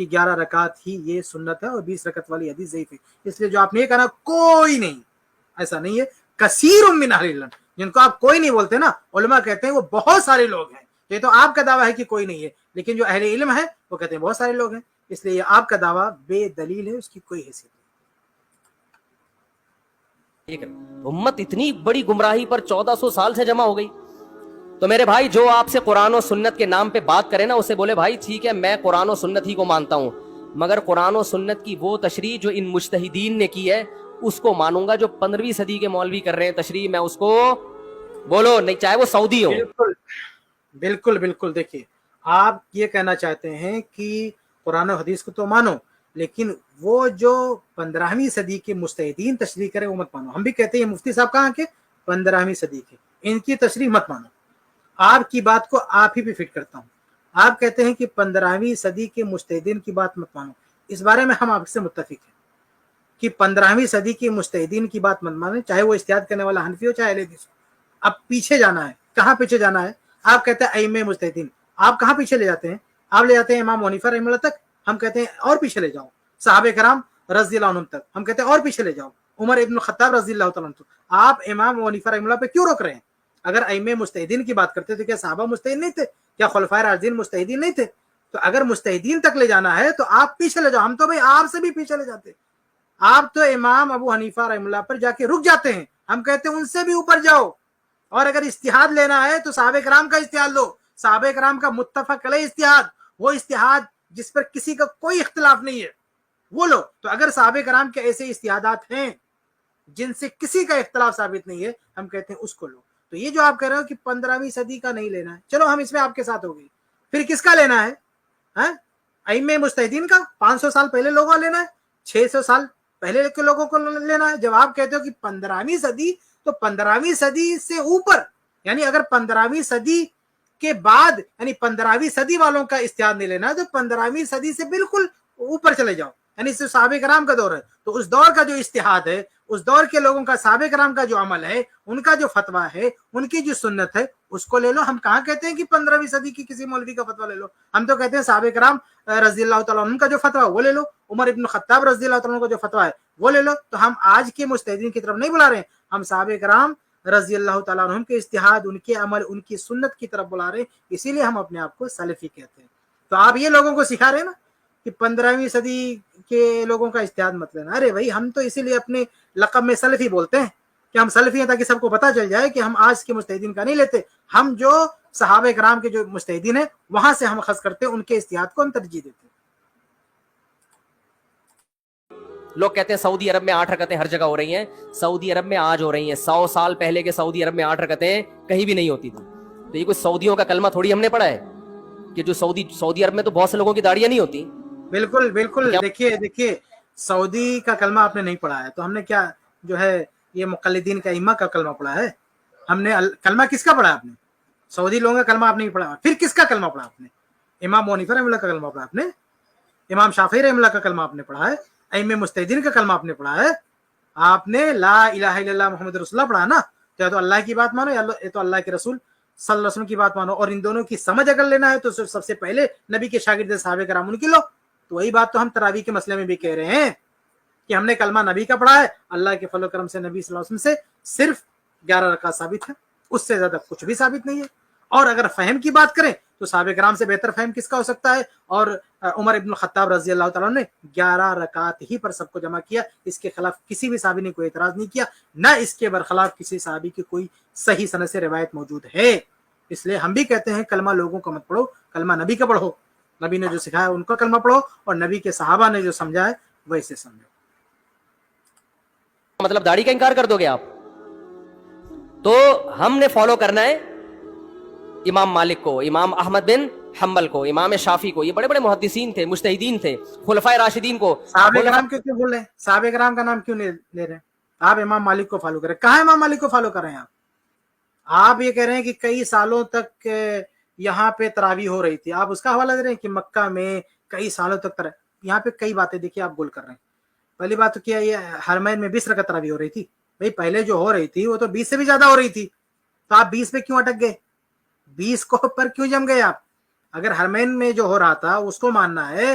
کہ 11 رکعت ہی یہ سنت ہے اور 20 رکعت والی حدیث ضعیف ہے. اس لیے جو آپ نے یہ کہا نا کوئی نہیں، ایسا نہیں ہے. کثیر من اہل العلم، جن کو آپ کوئی نہیں بولتے نا، علماء کہتے ہیں وہ بہت سارے لوگ ہیں. یہ تو آپ کا دعویٰ ہے کہ کوئی نہیں ہے، لیکن جو اہل علم ہے وہ کہتے ہیں بہت سارے لوگ ہیں. اس لیے یہ آپ کا دعویٰ بے دلیل ہے، اس کی کوئی حیثیت نہیں. ٹھیک ہے، امت اتنی بڑی گمراہی پر 1400 سال سے جمع ہو گئی. تو میرے بھائی جو آپ سے قرآن و سنت کے نام پہ بات کرے نا، اسے بولے بھائی ٹھیک ہے میں قرآن و سنت ہی کو مانتا ہوں، مگر قرآن و سنت کی وہ تشریح جو ان مجتہدین نے کی ہے اس کو مانوں گا. جو 15ویں صدی کے مولوی کر رہے ہیں تشریح، میں اس کو بولو نہیں، چاہے وہ سعودی ہو. بالکل بالکل بالکل. دیکھیے آپ یہ کہنا چاہتے ہیں کہ قرآن و حدیث کو تو مانو، لیکن وہ جو 15ویں صدی کے مجتہدین تشریح کرے وہ مت مانو. ہم بھی کہتے ہیں مفتی صاحب کہاں کے 15ویں صدی کے، ان کی تشریح مت مانو. آپ کی بات کو آپ ہی بھی فٹ کرتا ہوں. آپ کہتے ہیں کہ 15ویں صدی کے مجتہدین کی بات مت مانو. اس بارے میں ہم آپ سے متفق ہیں کہ 15ویں صدی کے مجتہدین کی بات مت مانیں، چاہے وہ اجتہاد کرنے والا حنفی ہو چاہے اہل حدیث ہو. اب پیچھے جانا ہے، کہاں پیچھے جانا ہے؟ آپ کہتے ہیں ائمہ مجتہدین، آپ کہاں پیچھے لے جاتے ہیں؟ آپ لے جاتے ہیں امام حنیفہ رحمہ اللہ تک. ہم کہتے ہیں اور پیچھے لے جاؤ صحابہ کرام رضی اللہ عنہم تک. ہم کہتے ہیں اور پیچھے لے جاؤ عمر ابن الخطاب رضی اللہ تعالیٰ عنہ. آپ امام حنیفہ رحمہ اللہ پہ کیوں روک رہے ہیں؟ اگر ائمہ مجتہدین کی بات کرتے تو کیا صحابہ مجتہد نہیں تھے؟ کیا خلفائے راشدین مجتہدین نہیں تھے؟ تو اگر مجتہدین تک لے جانا ہے تو آپ پیچھے لے جاؤ. ہم تو بھائی آپ سے بھی پیچھے لے جاتے. آپ تو امام ابو حنیفہ رحمہ اللہ پر جا کے رک جاتے ہیں. ہم کہتے ہیں ان سے بھی اوپر جاؤ، اور اگر اجتہاد لینا ہے تو صحابہ کرام کا اجتہاد لو. صحابہ کرام کا متفق علیہ اجتہاد، وہ اجتہاد جس پر کسی کا کوئی اختلاف نہیں ہے، وہ لو. تو اگر صحابہ کرام کے ایسے اجتہادات ہیں جن سے کسی کا اختلاف ثابت نہیں ہے، ہم کہتے ہیں اس کو لو. تو یہ جو آپ کہہ رہے ہو کہ 15ویں صدی کا نہیں لینا ہے، چلو ہم اس میں آپ کے ساتھ ہو گئی. پھر کس کا لینا ہے؟ ائمہ مجتہدین کا 500 سال پہلے لوگوں کا لینا ہے، 600 سال پہلے کے لوگوں کو لینا ہے؟ جب آپ کہتے ہو کہ 15ویں صدی، تو 15ویں صدی سے اوپر، یعنی اگر 15ویں صدی کے بعد یعنی 15ویں صدی والوں کا اجتہاد نہیں لینا ہے تو 15ویں صدی سے بالکل اوپر چلے جاؤ. یعنی صحابہ کرام کا دور ہے تو اس دور کا جو اجتہاد ہے، اس دور کے لوگوں کا، صحابہ کرام کا جو عمل ہے، ان کا جو فتویٰ ہے، ان کی جو سنت ہے، اس کو لے لو. ہم کہاں کہتے ہیں کہ 15ویں صدی کی کسی مولوی کا فتویٰ لے لو. ہم تو کہتے ہیں صحابہ کرام رضی اللہ تعالیٰ عنہ کا جو فتویٰ ہے وہ لے لو، عمر ابن خطاب رضی اللہ تعالیٰ عنہ کا جو فتویٰ ہے وہ لے لو. تو ہم آج کے مجتہدین کی طرف نہیں بلا رہے ہیں، ہم صحابہ کرام رضی اللہ تعالیٰ عنہ کے اجتہاد، ان کے عمل، ان کی سنت کی طرف بلا رہے ہیں. اسی لیے ہم اپنے آپ کو سلفی کہتے ہیں. تو آپ یہ لوگوں کو سکھا رہے ہیں نا کہ 15ویں صدی کے لوگوں کا اجتہاد مت لینا. ارے بھائی ہم تو اسی لیے اپنے لقب میں سلفی بولتے ہیں کہ ہم سلفی ہیں، تاکہ سب کو پتا چل جائے کہ ہم آج کے مجتہدین کا نہیں لیتے. ہم جو صحابہ کرام کے جو مجتہدین ہیں وہاں سے ہم اخذ کرتے ہیں، ان کے اجتہاد کو ہم ترجیح دیتے ہیں. لوگ کہتے ہیں سعودی عرب میں 8 رکعتیں ہر جگہ ہو رہی ہیں. سعودی عرب میں آج ہو رہی ہیں، 100 سال پہلے کے سعودی عرب میں 8 رکعتیں کہیں بھی نہیں ہوتی تھی. تو یہ کوئی سعودیوں کا کلمہ تھوڑی ہم نے پڑھا ہے کہ جو سعودی عرب میں تو بہت سے لوگوں کی داڑیاں نہیں ہوتی. بالکل بالکل. دیکھیے سعودی کا کلمہ آپ نے نہیں پڑھا ہے تو ہم نے کیا جو ہے یہ مقلدین کا ائمہ کا کلمہ پڑھا ہے. ہم نے کلمہ کس کا پڑھا؟ آپ نے سعودی لوگوں کا کلمہ آپ نے پڑھا. پھر کس کا کلمہ پڑھا آپ نے؟ امام حنیفہ رحمہ اللہ کا کلمہ پڑھا آپ نے، امام شافعی رحمہ اللہ کا کلمہ آپ نے پڑھا ہے، ائمہ مجتہدین کا کلمہ آپ نے پڑھا ہے. آپ نے لا الہ الا اللہ محمد رسول اللہ پڑھا نا. تو اللہ کی بات مانو یا تو اللہ کے رسول صلی اللہ علیہ وسلم کی بات مانو. اور ان دونوں کی سمجھ اگر لینا ہے تو سب سے پہلے نبی کے شاگرد صحابہ کرام ان کی لو. تو وہی بات تو ہم تراویح کے مسئلے میں بھی کہہ رہے ہیں کہ ہم نے کلمہ نبی کا پڑھا ہے، اللہ کے فضل و کرم سے نبی صلی اللہ علیہ وسلم سے صرف 11 رکعت ثابت ہے، اس سے زیادہ کچھ بھی ثابت نہیں ہے. اور اگر فہم کی بات کریں تو صحابہ کرام سے بہتر فہم کس کا ہو سکتا ہے؟ اور عمر ابن الخطاب رضی اللہ تعالیٰ نے 11 رکعت ہی پر سب کو جمع کیا. اس کے خلاف کسی بھی صحابی نے کوئی اعتراض نہیں کیا، نہ اس کے برخلاف کسی صحابی کی کوئی صحیح سند سے روایت موجود ہے. اس لیے ہم بھی کہتے ہیں کلمہ لوگوں کا مت پڑھو، کلمہ نبی کا پڑھو. نبی نے جو سکھایا ان کا کلمہ پڑھو، اور نبی کے صحابہ نے جو سمجھا ہے ویسے سمجھو. مطلب داڑھی کا انکار کر دو گے آپ؟ تو ہم نے فالو کرنا ہے امام مالک کو، امام احمد بن حنبل کو، امام شافعی کو. یہ بڑے بڑے محدثین تھے، مجتہدین تھے. خلفائے راشدین کو. صحابہ کرام کیوں بول رہے ہیں؟ صحابہ کرام کا نام کیوں لے رہے ہیں آپ؟ امام مالک کو فالو کریں. کہاں امام مالک کو فالو کر رہے ہیں آپ یہ کہہ رہے ہیں کہ کئی سالوں تک یہاں پہ تراویح ہو رہی تھی. آپ اس کا حوالہ دے رہے ہیں کہ مکہ میں کئی سالوں تک یہاں پہ کئی باتیں دیکھیے آپ گول کر رہے ہیں. پہلی بات تو کیا یہ حرمین میں 20 رکعت تراویح ہو رہی تھی؟ بھائی پہلے جو ہو رہی تھی وہ تو 20 سے بھی زیادہ ہو رہی تھی. تو آپ 20 پہ کیوں اٹک گئے؟ 20 کو پر کیوں جم گئے آپ؟ اگر حرمین میں جو ہو رہا تھا اس کو ماننا ہے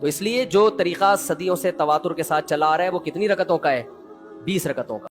تو اس لیے جو طریقہ صدیوں سے تواتر کے ساتھ چلا آ رہا ہے وہ کتنی رکعتوں کا ہے؟ 20 رکعتوں کا.